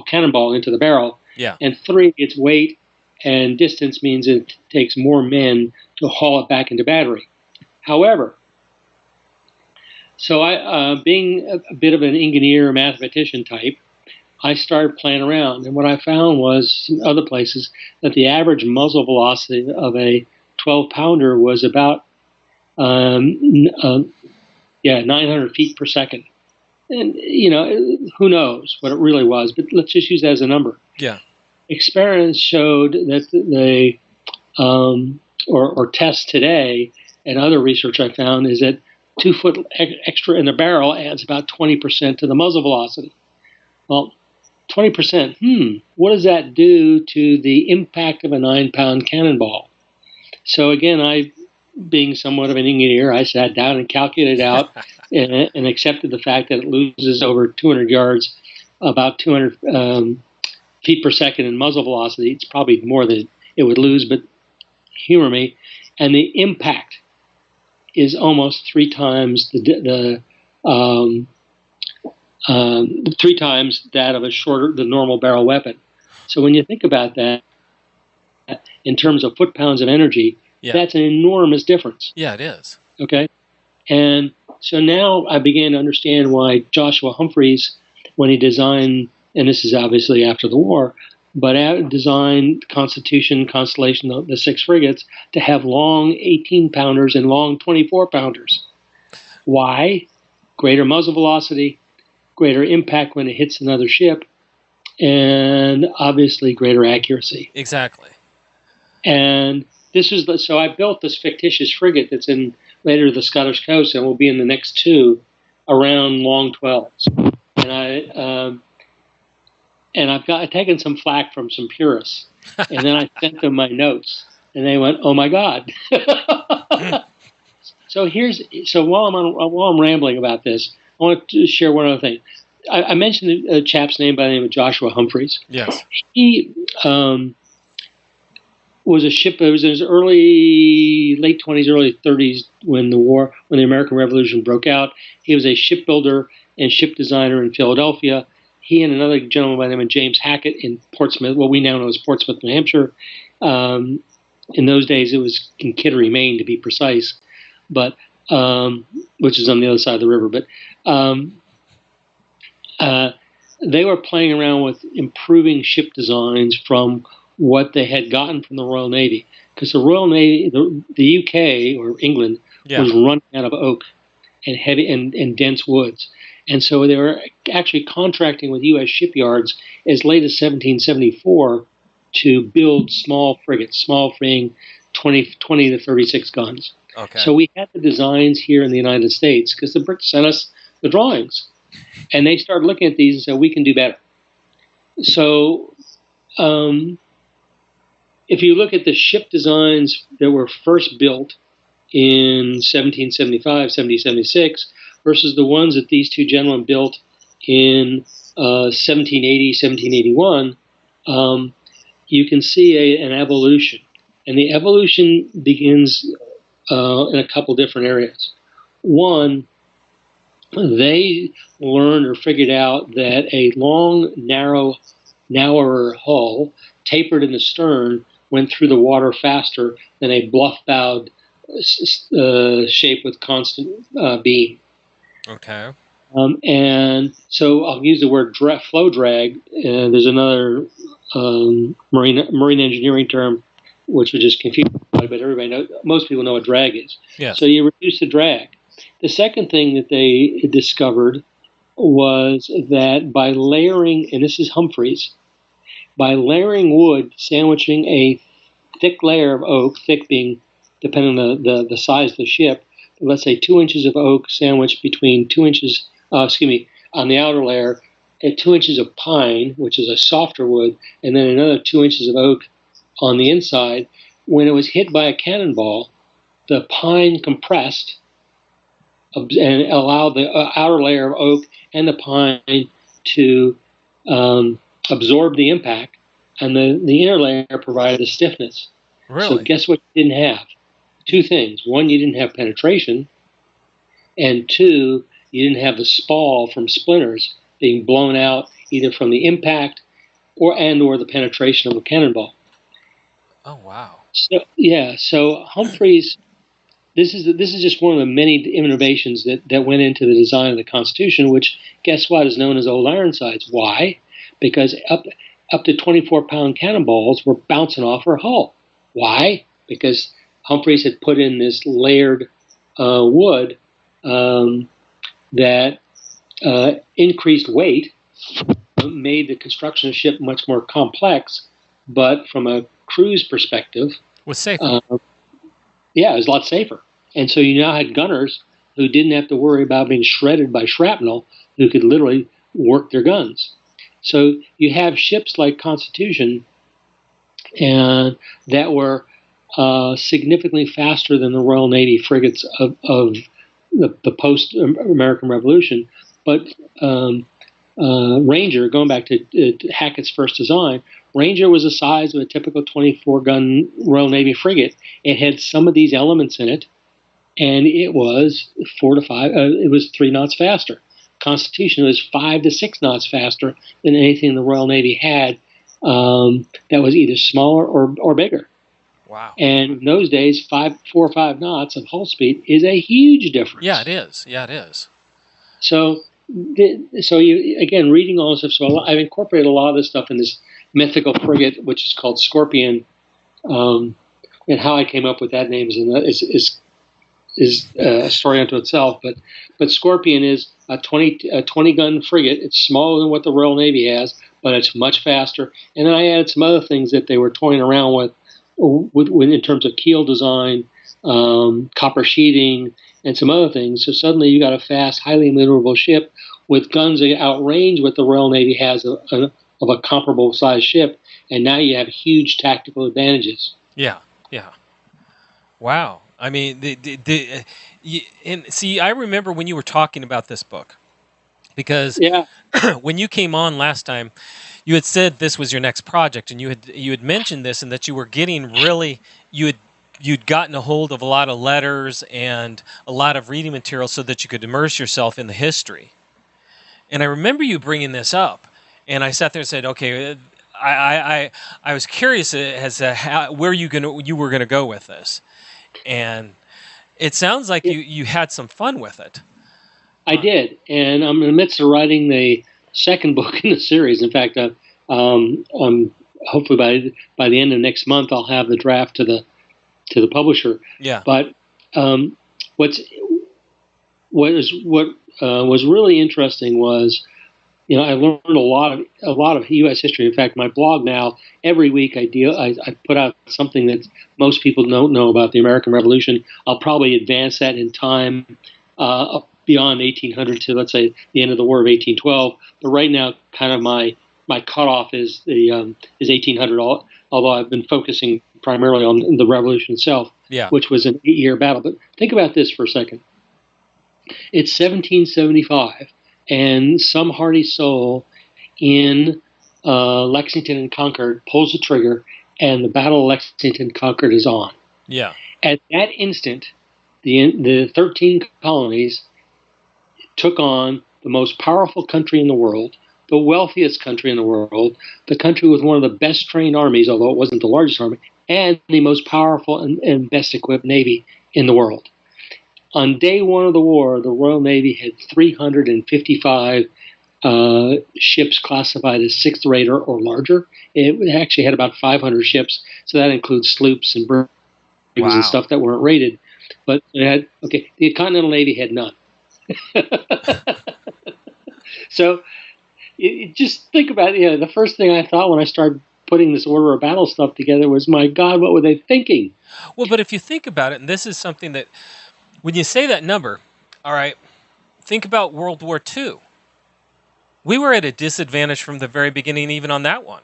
cannonball into the barrel.
Yeah.
And 3, it's weight, and distance means it takes more men to haul it back into battery. However, so I, being a bit of an engineer, mathematician type, I started playing around, and what I found was in other places that the average muzzle velocity of a 12-pounder was about 900 feet per second. And, who knows what it really was, but let's just use that as a number.
Yeah.
Experience showed that or tests today, and other research I found, is that 2 foot extra in the barrel adds about 20% to the muzzle velocity. Well, 20%, what does that do to the impact of a 9-pound cannonball? So again, being somewhat of an engineer, I sat down and calculated out and accepted the fact that it loses over 200 yards, about 200 feet per second in muzzle velocity. It's probably more than it would lose, but humor me. And the impact is almost 3 times the 3 times that of the normal barrel weapon. So when you think about that, in terms of foot-pounds of energy, that's an enormous difference.
Yeah, it is.
Okay? And so now I began to understand why Joshua Humphreys, when he designed, and this is obviously after the war, but designed Constitution, Constellation, the 6 frigates, to have long 18-pounders and long 24-pounders. Why? Greater muzzle velocity, greater impact when it hits another ship, and obviously greater accuracy.
Exactly.
And this is so I built this fictitious frigate that's in later the Scottish coast and will be in the next 2 around long 12s. And I've taken some flack from some purists, and then I sent them my notes, and they went, "Oh my God!" So while I'm rambling about this, I want to share one other thing. I mentioned a chap's name by the name of Joshua Humphreys.
Yes.
He was a ship. It was in his late 20s, early 30s when the American Revolution broke out. He was a shipbuilder and ship designer in Philadelphia. He and another gentleman by the name of James Hackett in Portsmouth, what we now know as Portsmouth, New Hampshire. In those days, it was in Kittery, Maine, to be precise, but which is on the other side of the river. But they were playing around with improving ship designs from what they had gotten from the Royal Navy, because the Royal Navy, the UK or England, was running out of oak and heavy and dense woods, and so they were actually contracting with U.S. shipyards as late as 1774 to build small frigates, small being 20 to 36 guns.
Okay.
So we had the designs here in the United States because the Brits sent us the drawings, and they started looking at these and said, we can do better. So if you look at the ship designs that were first built in 1775, 1776, versus the ones that these 2 gentlemen built in 1780, 1781, you can see an evolution. And the evolution begins in a couple different areas. One, they learned or figured out that a long, narrower hull, tapered in the stern, went through the water faster than a bluff-bowed shape with constant beam.
Okay.
And so I'll use the word flow drag. There's another marine engineering term which would just confuse everybody, but everybody knows. Most people know what drag is.
Yes.
So you reduce the drag. The second thing that they discovered was that by layering, and this is Humphreys, by layering wood, sandwiching a thick layer of oak, thick being depending on the size of the ship, let's say 2 inches of oak sandwiched between 2 inches, on the outer layer, and 2 inches of pine, which is a softer wood, and then another 2 inches of oak on the inside. When it was hit by a cannonball, the pine compressed and allowed the outer layer of oak and the pine to absorb the impact, and the inner layer provided the stiffness.
Really?
So guess what you didn't have? 2 things. One, you didn't have penetration, and 2, you didn't have the spall from splinters being blown out either from the impact or the penetration of a cannonball.
Oh, wow.
So Humphreys, this is just one of the many innovations that went into the design of the Constitution, which, guess what, is known as Old Ironsides. Why? Because up to 24-pound cannonballs were bouncing off her hull. Why? Because Humphreys had put in this layered wood that increased weight, made the construction of the ship much more complex, but from a cruise perspective,
was safer.
It was a lot safer. And so you now had gunners who didn't have to worry about being shredded by shrapnel, who could literally work their guns. So you have ships like Constitution, and that were significantly faster than the Royal Navy frigates of the post-American Revolution. But Ranger, going back to Hackett's first design, Ranger was the size of a typical 24-gun Royal Navy frigate. It had some of these elements in it, and it was 4 to 5. It was 3 knots faster. Constitution was 5 to 6 knots faster than anything the Royal Navy had that was either smaller or bigger.
Wow.
And in those days, 4 or 5 knots of hull speed is a huge difference.
Yeah, it is. Yeah, it is.
So you again reading all this stuff. So I've incorporated a lot of this stuff in this mythical frigate, which is called Scorpion. And how I came up with that name is a story unto itself. But Scorpion is a 20 gun frigate. It's smaller than what the Royal Navy has, but it's much faster. And then I added some other things that they were toying around with in terms of keel design, copper sheeting, and some other things. So suddenly you got a fast, highly maneuverable ship with guns that outrange what the Royal Navy has of a comparable size ship. And now you have huge tactical advantages.
Yeah, yeah. Wow. I mean, and see, I remember when you were talking about this book, because when you came on last time, you had said this was your next project, and you had mentioned this, and that you were getting really you'd gotten a hold of a lot of letters and a lot of reading material so that you could immerse yourself in the history. And I remember you bringing this up, and I sat there and said, okay. I was curious as to where you were gonna go with this, and it sounds like you had some fun with it.
I did, and I'm in the midst of writing the second book in the series. In fact, hopefully by the end of next month, I'll have the draft to the publisher. Yeah. But what was really interesting was, I learned a lot of U.S. history. In fact, my blog now, every week I put out something that most people don't know about the American Revolution. I'll probably advance that in time beyond 1800 to, let's say, the end of the War of 1812. But right now, kind of my cutoff is 1800. Although I've been focusing primarily on the Revolution itself, which was an 8-year battle. But think about this for a second. It's 1775. And some hardy soul in Lexington and Concord pulls the trigger, and the Battle of Lexington and Concord is on. Yeah. At that instant, the 13 colonies took on the most powerful country in the world, the wealthiest country in the world, the country with one of the best trained armies, although it wasn't the largest army, and the most powerful and best equipped navy in the world. On day one of the war, the Royal Navy had 355 ships classified as sixth rate or larger. It actually had about 500 ships, so that includes sloops and brigs and stuff that weren't rated. But it had, the Continental Navy had none. So just think about it. The first thing I thought when I started putting this order of battle stuff together was, my God, what were they thinking?
Well, but if you think about it, and this is something that, when you say that number, all right, think about World War II. We were at a disadvantage from the very beginning, even on that one.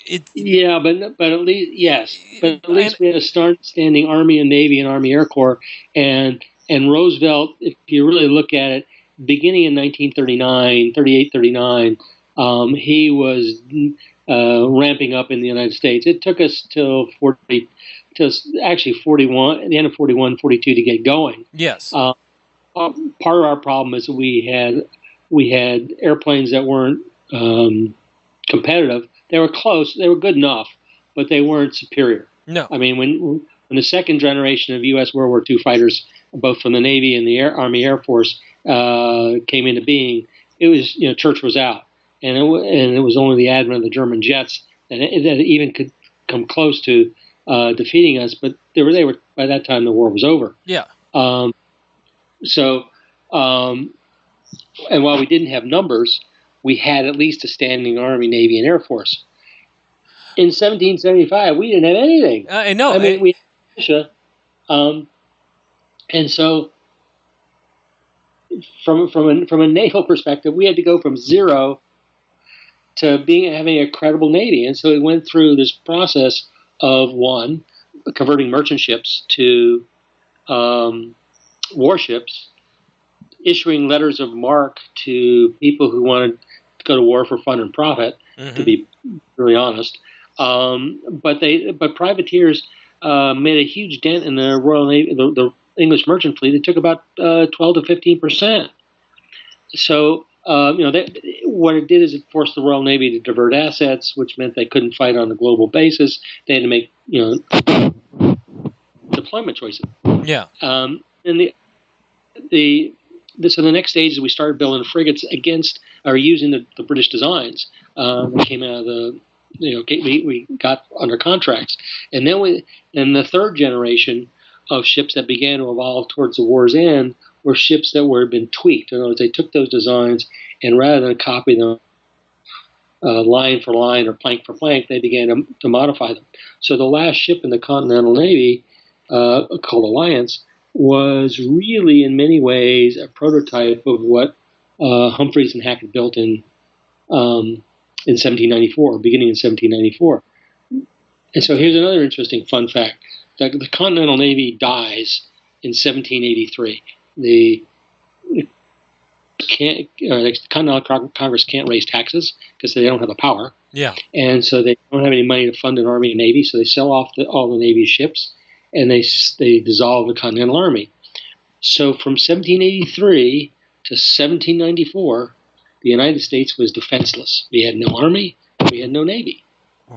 But at least we had a standing Army and Navy and Army Air Corps, and Roosevelt, if you really look at it, beginning in 1939, he was ramping up in the United States. It took us till actually 41, at the end of 41, 42 to get going. Yes. Part of our problem is we had airplanes that weren't competitive. They were close. They were good enough, but they weren't superior. No. I mean, when the second generation of U.S. World War II fighters, both from the Navy and the Army Air Force, came into being, it was, church was out, and it was only the advent of the German jets that even could come close to defeating us. But they were by that time the war was over. Yeah. And while we didn't have numbers, we had at least a standing Army, Navy, and Air Force. In 1775, we didn't have anything. I know. I mean, we had militia, and so from a naval perspective, we had to go from zero to having a credible navy. And so we went through this process of, one, converting merchant ships to warships, issuing letters of marque to people who wanted to go to war for fun and profit, to be really honest. But privateers made a huge dent in the Royal Navy, the English merchant fleet. It took about 12 to 15%. So what it did is it forced the Royal Navy to divert assets, which meant they couldn't fight on a global basis. They had to make deployment choices.
Yeah.
And so the next stage is we started building frigates against or using the British designs that came out of the we got under contracts, and then the third generation of ships that began to evolve towards the war's end were ships that had been tweaked. In other words, they took those designs and rather than copy them line for line or plank for plank, they began to modify them. So the last ship in the Continental Navy, called Alliance, was really in many ways a prototype of what Humphreys and Hackett built in 1794, beginning in 1794. And so here's another interesting fun fact. The Continental Navy dies in 1783. The Continental Congress can't raise taxes because they don't have the power.
Yeah.
And so they don't have any money to fund an army and navy, so they sell off all the Navy's ships, and they dissolve the Continental Army. So from 1783 to 1794, the United States was defenseless. We had no army, we had no navy.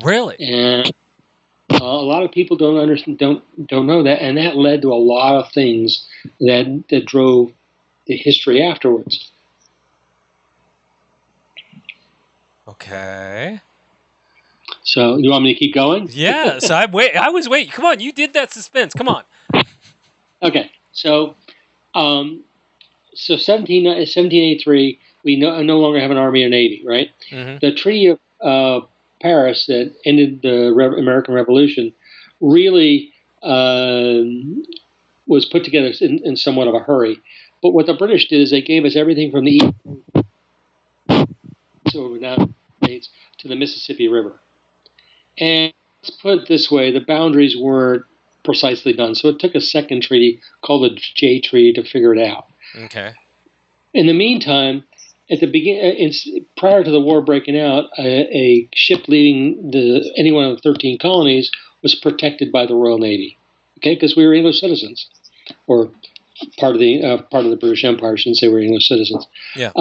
Really?
And a lot of people don't know that, and that led to a lot of things that drove the history afterwards.
Okay.
So, you want me to keep going?
Yes, I was waiting. Come on, you did that suspense. Come on.
Okay. So, 1783, we no longer have an army or navy, right?
Mm-hmm.
The Treaty of Paris that ended the American Revolution really was put together in somewhat of a hurry. But what the British did is they gave us everything from the east to the Mississippi River. And let's put it this way, the boundaries weren't precisely done. So it took a second treaty called the Jay Treaty to figure it out.
Okay.
In the meantime, at the prior to the war breaking out, a ship leaving any one of the 13 colonies was protected by the Royal Navy. Okay, because we were English citizens, or part of the British Empire. I shouldn't say we're English citizens.
Yeah.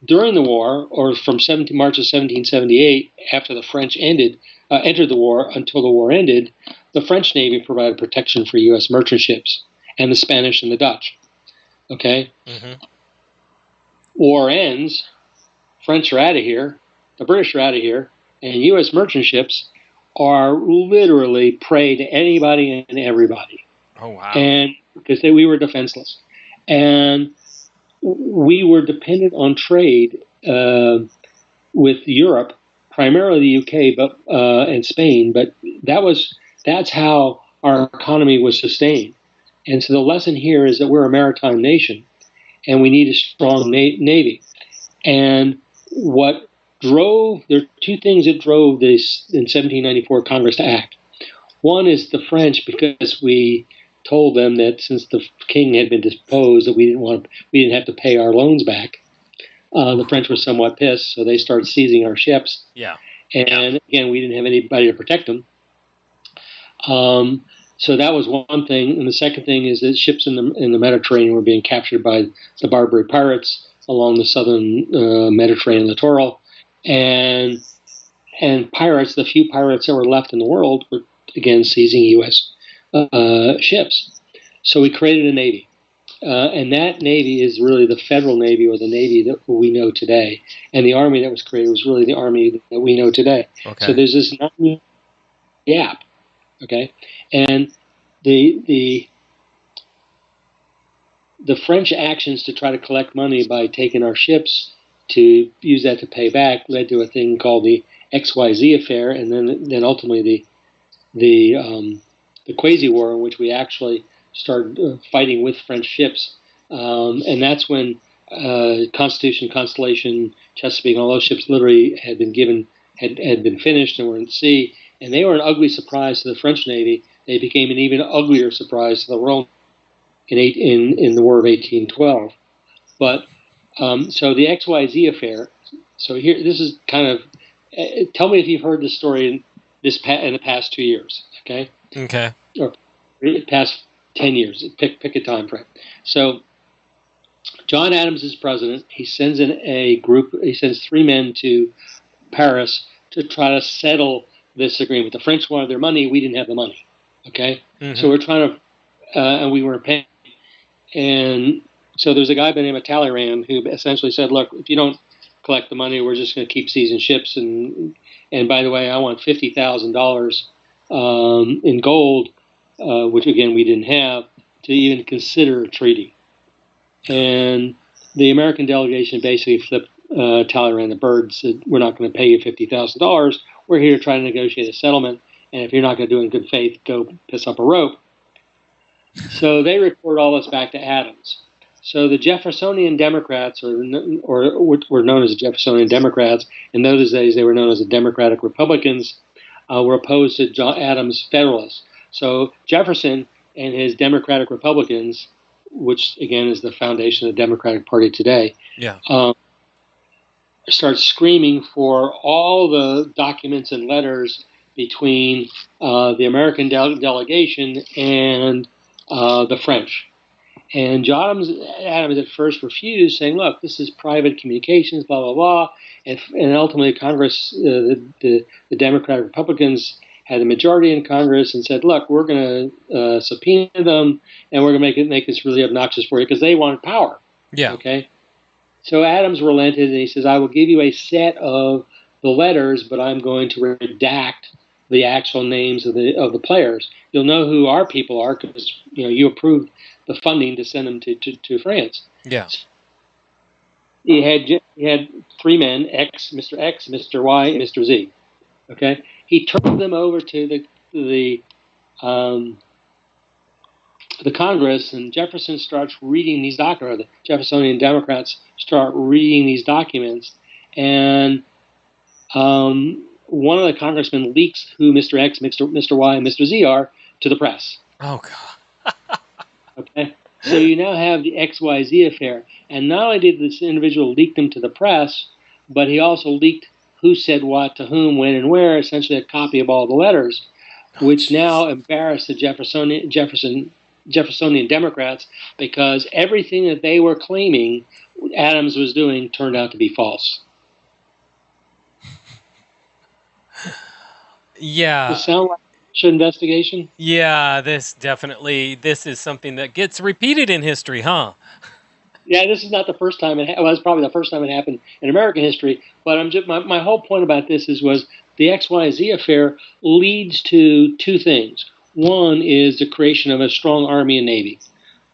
During the war, or from March of 1778, after the French entered the war until the war ended, the French Navy provided protection for U.S. merchant ships, and the Spanish and the Dutch. Okay?
Mm-hmm.
War ends, French are out of here, the British are out of here, and U.S. merchant ships are literally prey to anybody and everybody.
Oh, wow.
And because we were defenseless. And we were dependent on trade with Europe, primarily the UK, and Spain. But that's how our economy was sustained. And so the lesson here is that we're a maritime nation, and we need a strong navy. And there are two things that drove this in 1794 Congress to act. One is the French, because we told them that since the king had been deposed, that we didn't have to pay our loans back. The French were somewhat pissed, so they started seizing our ships.
Yeah.
And again, we didn't have anybody to protect them. So that was one thing, and the second thing is that ships in the Mediterranean were being captured by the Barbary pirates along the southern Mediterranean littoral, and pirates, the few pirates that were left in the world, were again seizing U.S. Ships. So we created a navy, and that navy is really the federal navy, or the navy that we know today. And the army that was created was really the army that we know today.
Okay.
So there's this gap. Okay, and the French actions to try to collect money by taking our ships to use that to pay back led to a thing called the XYZ affair, and then ultimately the Quasi War, in which we actually started fighting with French ships, and that's when Constitution, Constellation, Chesapeake, all those ships literally had been finished and were in sea. And they were an ugly surprise to the French Navy. They became an even uglier surprise to the Royal in the War of 1812. But so the XYZ affair. So here, this is kind of. Tell me if you've heard this story in the past 2 years. Okay.
Okay.
Or past 10 years. Pick a time frame. So John Adams is president. He sends in a group. He sends 3 men to Paris to try to settle this agreement. The French wanted their money. We didn't have the money. Okay, so we're trying to, and we weren't paying. And so there's a guy by the name of Talleyrand who essentially said, "Look, if you don't collect the money, we're just going to keep seizing ships. And by the way, I want $50,000 in gold, which again we didn't have, to even consider a treaty." And the American delegation basically flipped Talleyrand the bird and said, "We're not going to pay you $50,000. We're here to try to negotiate a settlement. And if you're not going to do it in good faith, go piss up a rope." So they report all this back to Adams. So the Jeffersonian Democrats, or what were known as the Jeffersonian Democrats, in those days they were known as the Democratic Republicans, were opposed to John Adams' Federalists. So Jefferson and his Democratic Republicans, which again is the foundation of the Democratic Party today, start screaming for all the documents and letters between the American delegation and the French. And John Adams at first refused, saying, "Look, this is private communications, blah, blah, blah." And ultimately Congress, the Democratic Republicans had the majority in Congress and said, "Look, we're going to subpoena them, and we're going to make this really obnoxious for you," because they wanted power.
Yeah.
Okay. So Adams relented, and he says, "I will give you a set of the letters, but I'm going to redact the actual names of the players. You'll know who our people are because you approved the funding to send them to France."
Yeah.
He had 3 men: Mr. X, Mr. Y, and Mr. Z. Okay. He turned them over to the Congress, and Jefferson starts reading these documents. The Jeffersonian Democrats start reading these documents, and one of the congressmen leaks who Mr. X, Mr. Y, and Mr. Z are to the press.
Oh, God.
Okay, so you now have the XYZ affair, and not only did this individual leak them to the press, but he also leaked who said what to whom, when, and where, essentially a copy of all the letters, which now embarrassed the Jeffersonian Democrats, because everything that they were claiming Adams was doing turned out to be false.
Yeah.
Does it sound like an investigation?
Yeah, this is something that gets repeated in history, huh?
Yeah, this is not the first time it's probably the first time it happened in American history. But my whole point about this was the XYZ affair leads to 2 things. One is the creation of a strong Army and Navy.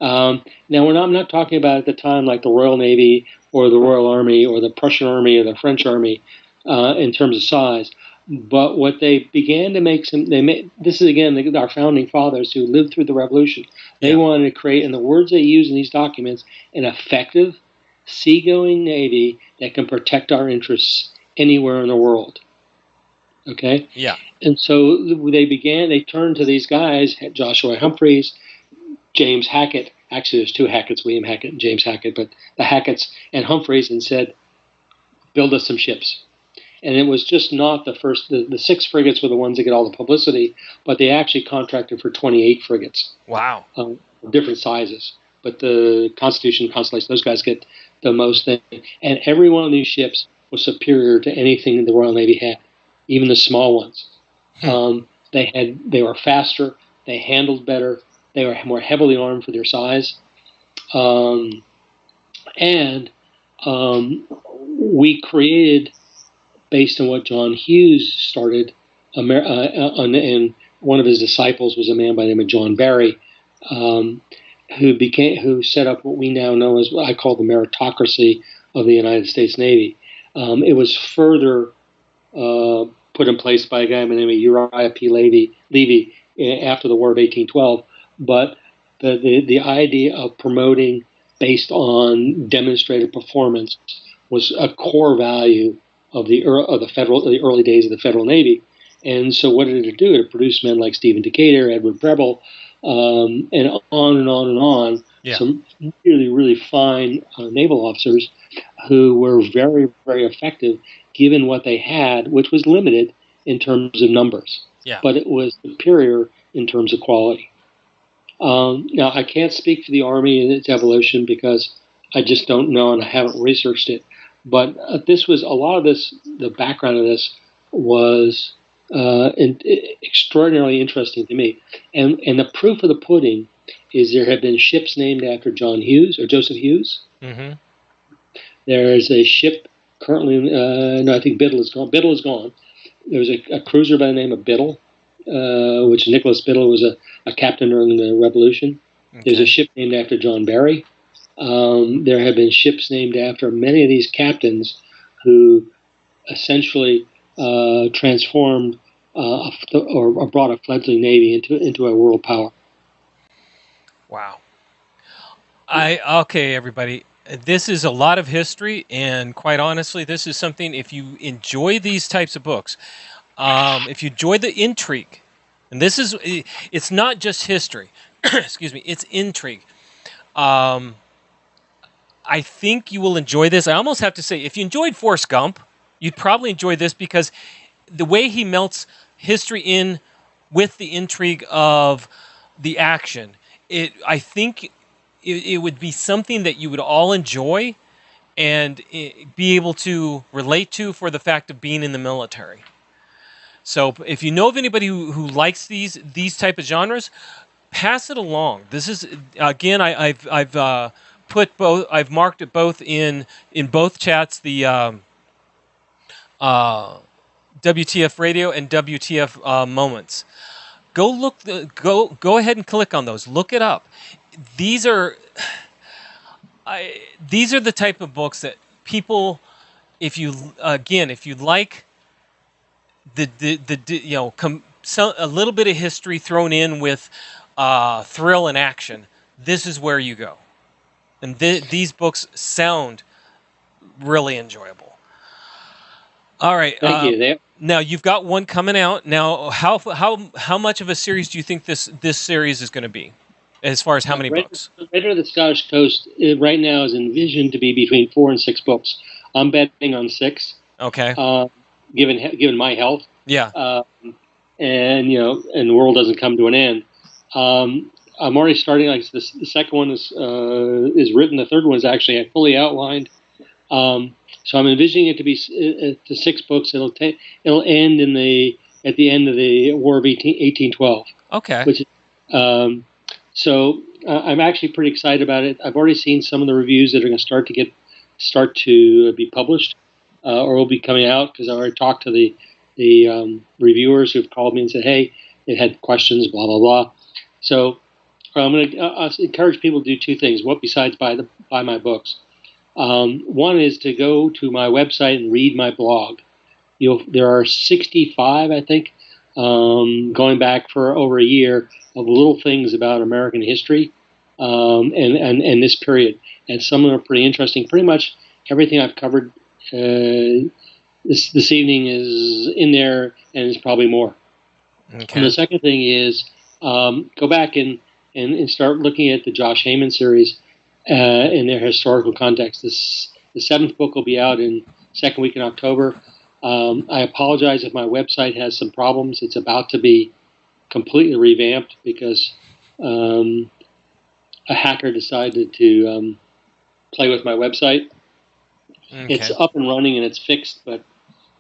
Now, I'm not talking about at the time like the Royal Navy or the Royal Army or the Prussian Army or the French Army in terms of size. But what they began to make this is again our founding fathers who lived through the Revolution. They wanted to create, in the words they use in these documents, an effective seagoing Navy that can protect our interests anywhere in the world. Okay?
Yeah.
And so they turned to these guys, Joshua Humphreys, James Hackett. Actually, there's 2 Hacketts, William Hackett and James Hackett, but the Hacketts and Humphreys, and said, "Build us some ships." And it was just not the first, the 6 frigates were the ones that get all the publicity, but they actually contracted for 28 frigates.
Wow.
Different sizes. But the Constitution, Constellation, those guys get the most thing. And every one of these ships was superior to anything the Royal Navy had, even the small ones. They were faster, they handled better, they were more heavily armed for their size. We created, based on what John Hughes started, and one of his disciples was a man by the name of John Barry, who set up what we now know as what I call the meritocracy of the United States Navy. It was further put in place by a guy by the name of Uriah P. Levy after the War of 1812. But the idea of promoting based on demonstrated performance was a core value of the early days of the Federal Navy. And so what did it do? It produced men like Stephen Decatur, Edward Preble, and on and on and on.
Yeah.
Some really, really fine naval officers who were very, very effective given what they had, which was limited in terms of numbers.
Yeah.
But it was superior in terms of quality. Now, I can't speak for the Army and its evolution because I just don't know, and I haven't researched it. But this was a lot of this. The background of this was extraordinarily interesting to me, and the proof of the pudding is there have been ships named after John Hughes or Joseph Hughes.
Mm-hmm.
There is a ship currently. No, I think Biddle is gone. Biddle is gone. There was a cruiser by the name of Biddle, which Nicholas Biddle was a captain during the Revolution.
Okay.
There's a ship named after John Barry. There have been ships named after many of these captains who essentially transformed or brought a fledgling navy into a world power.
Wow. Okay, everybody. This is a lot of history, and quite honestly, this is something, if you enjoy these types of books, if you enjoy the intrigue, and it's not just history, excuse me, it's intrigue. I think you will enjoy this. I almost have to say, if you enjoyed Forrest Gump, you'd probably enjoy this, because the way he melts history in with the intrigue of the action, I think it would be something that you would all enjoy and be able to relate to for the fact of being in the military. So if you know of anybody who likes these type of genres, pass it along. This is, again, I've put both. I've marked it both in both chats. The WTF Radio and WTF Moments. Go ahead and click on those. Look it up. These are the type of books that people, if you like a little bit of history thrown in with thrill and action, this is where you go. And these books sound really enjoyable. All right.
Thank you.
Now you've got one coming out. Now, how much of a series do you think this series is going to be, as far as how many books?
Raider of the Scottish Coast right now is envisioned to be between 4 and 6 books. I'm betting on 6.
Okay.
Given my health.
Yeah.
And the world doesn't come to an end. I'm already starting. Like the second one is written. The third one is actually fully outlined. So I'm envisioning it to be to 6 books. It'll end at the end of the War of 1812.
Okay.
Which so I'm actually pretty excited about it. I've already seen some of the reviews that are going to start to be published or will be coming out, because I already talked to the reviewers who've called me and said, hey, it had questions, blah blah blah. So I'm going to encourage people to do 2 things. What besides buy my books? One is to go to my website and read my blog. There are 65, I think, going back for over a year, of little things about American history and this period. And some of them are pretty interesting. Pretty much everything I've covered this evening is in there, and there's probably more.
Okay.
And the second thing is go back and start looking at the Josh Heyman series in their historical context. The 7th book will be out in second week in October. I apologize if my website has some problems. It's about to be completely revamped because a hacker decided to play with my website. Okay. It's up and running and it's fixed, but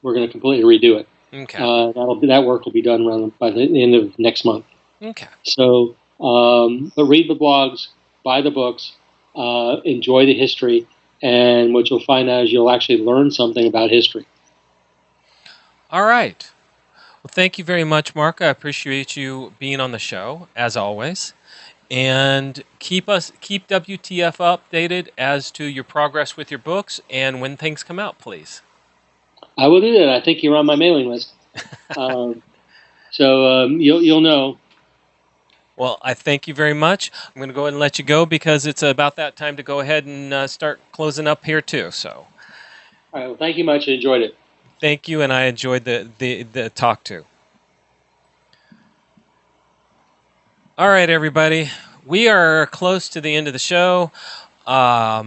we're going to completely redo it.
Okay.
That work will be done by the end of next month.
Okay.
So, but read the blogs, buy the books, enjoy the history, and what you'll find out is you'll actually learn something about history.
All right. Well, thank you very much, Marc. I appreciate you being on the show, as always. And keep WTF updated as to your progress with your books and when things come out, please.
I will do that. I think you're on my mailing list. So you'll know.
Well, I thank you very much. I'm going to go ahead and let you go because it's about that time to go ahead and start closing up here too. So,
all right. Well, thank you much. I enjoyed it.
Thank you, and I enjoyed the talk too. All right, everybody. We are close to the end of the show. Let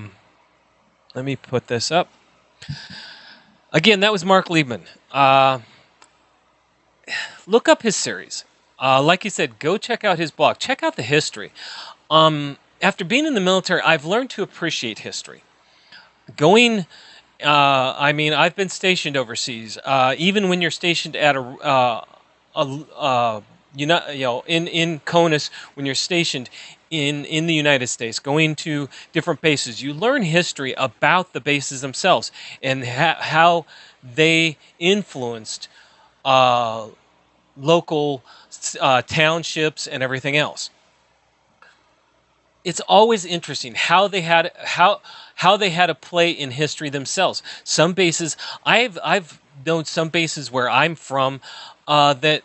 me put this up. Again, that was Marc Liebman. Look up his series. Like he said, go check out his blog. Check out the history. after being in the military, I've learned to appreciate history. Going, I mean, I've been stationed overseas. Even when you're stationed at in CONUS, when you're stationed in the United States, going to different bases, you learn history about the bases themselves and how they influenced local townships and everything else. It's always interesting how they had a play in history themselves. Some bases, I've known some bases where I'm from that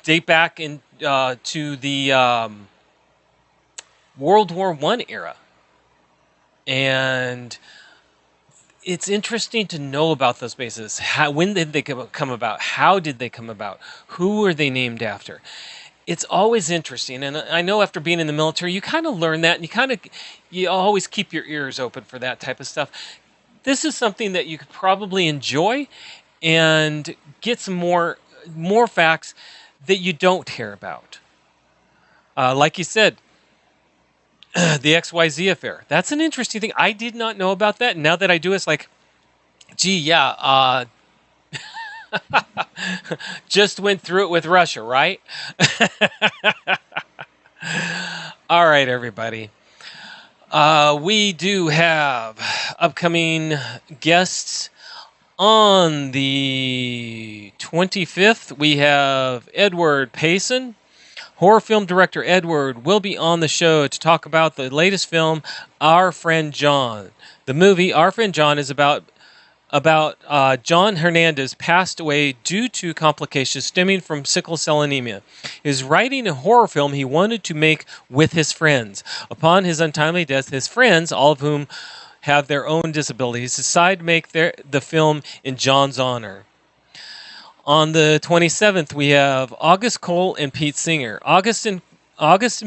date back to the World War I era, and it's interesting to know about those bases. When did they come about? How did they come about? Who were they named after? It's always interesting, and I know after being in the military, you kind of learn that, and you always keep your ears open for that type of stuff. This is something that you could probably enjoy and get some more facts that you don't hear about. Like you said, the XYZ affair. That's an interesting thing. I did not know about that. Now that I do, it's like, gee, yeah, just went through it with Russia, right? All right, everybody. We do have upcoming guests on the 25th. We have Edward Payson. Horror film director Edward will be on the show to talk about the latest film, Our Friend John. The movie, Our Friend John, is about John Hernandez passed away due to complications stemming from sickle cell anemia. He was writing a horror film he wanted to make with his friends. Upon his untimely death, his friends, all of whom have their own disabilities, decide to make the film in John's honor. On the 27th, we have August Cole and Pete Singer. August and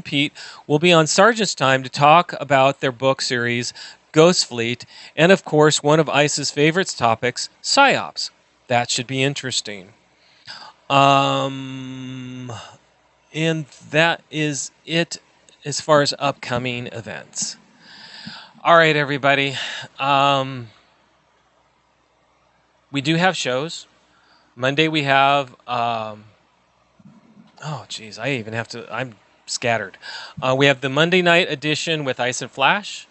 Pete will be on Sergeant's Time to talk about their book series, Ghost Fleet, and of course, one of ICE's favorite topics, PSYOPs. That should be interesting. And that is it as far as upcoming events. All right, everybody. We do have shows. Monday we have, I'm scattered. We have the Monday night edition with Ice and Flash.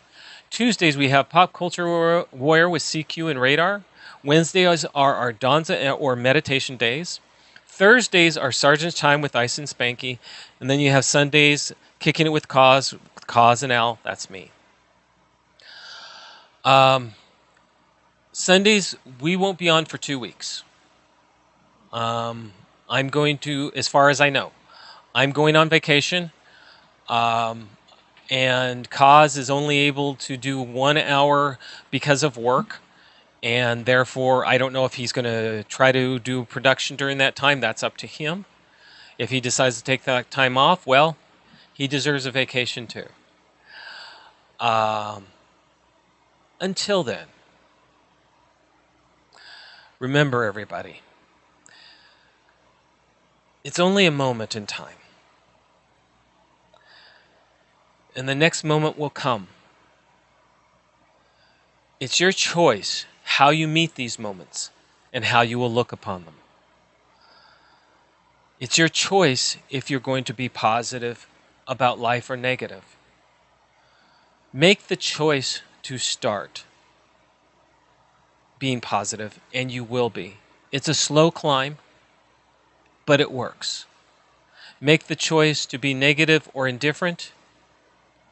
Tuesdays we have Pop Culture Warrior with CQ and Radar. Wednesdays are our Danza or meditation days. Thursdays are Sergeant's Time with Ice and Spanky. And then you have Sundays, Kicking It with Koz and Owl. That's me. Sundays, we won't be on for 2 weeks. I'm going to, as far as I know, I'm going on vacation. And Koz is only able to do 1 hour because of work. And therefore, I don't know if he's going to try to do production during that time. That's up to him. If he decides to take that time off, well, he deserves a vacation too. Until then, remember everybody, it's only a moment in time. And the next moment will come. It's your choice how you meet these moments and how you will look upon them. It's your choice if you're going to be positive about life or negative. Make the choice to start being positive, and you will be. It's a slow climb, but it works. Make the choice to be negative or indifferent,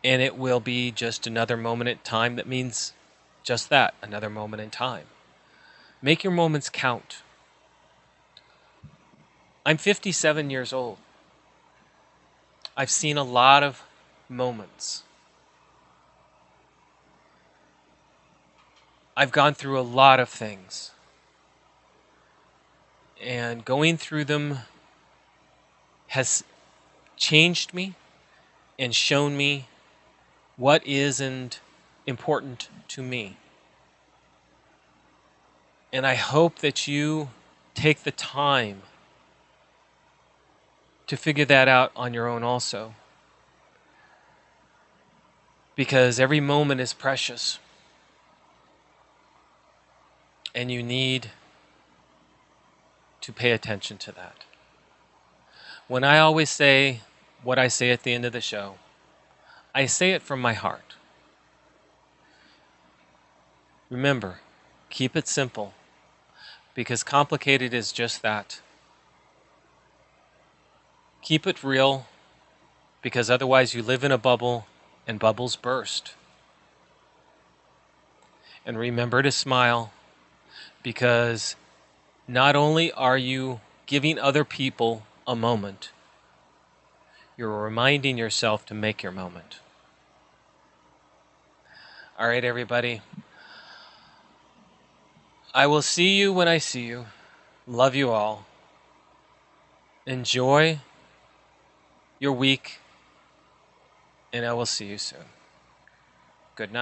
and it will be just another moment in time that means just that, another moment in time. Make your moments count. I'm 57 years old. I've seen a lot of moments. I've gone through a lot of things. And going through them has changed me and shown me what isn't important to me. And I hope that you take the time to figure that out on your own also. because every moment is precious. And you need to pay attention to that. When I always say what I say at the end of the show, I say it from my heart. Remember, keep it simple, because complicated is just that. Keep it real, because otherwise you live in a bubble and bubbles burst. And remember to smile, because not only are you giving other people a moment, you're reminding yourself to make your moment. All right, everybody. I will see you when I see you. Love you all. Enjoy your week, and I will see you soon.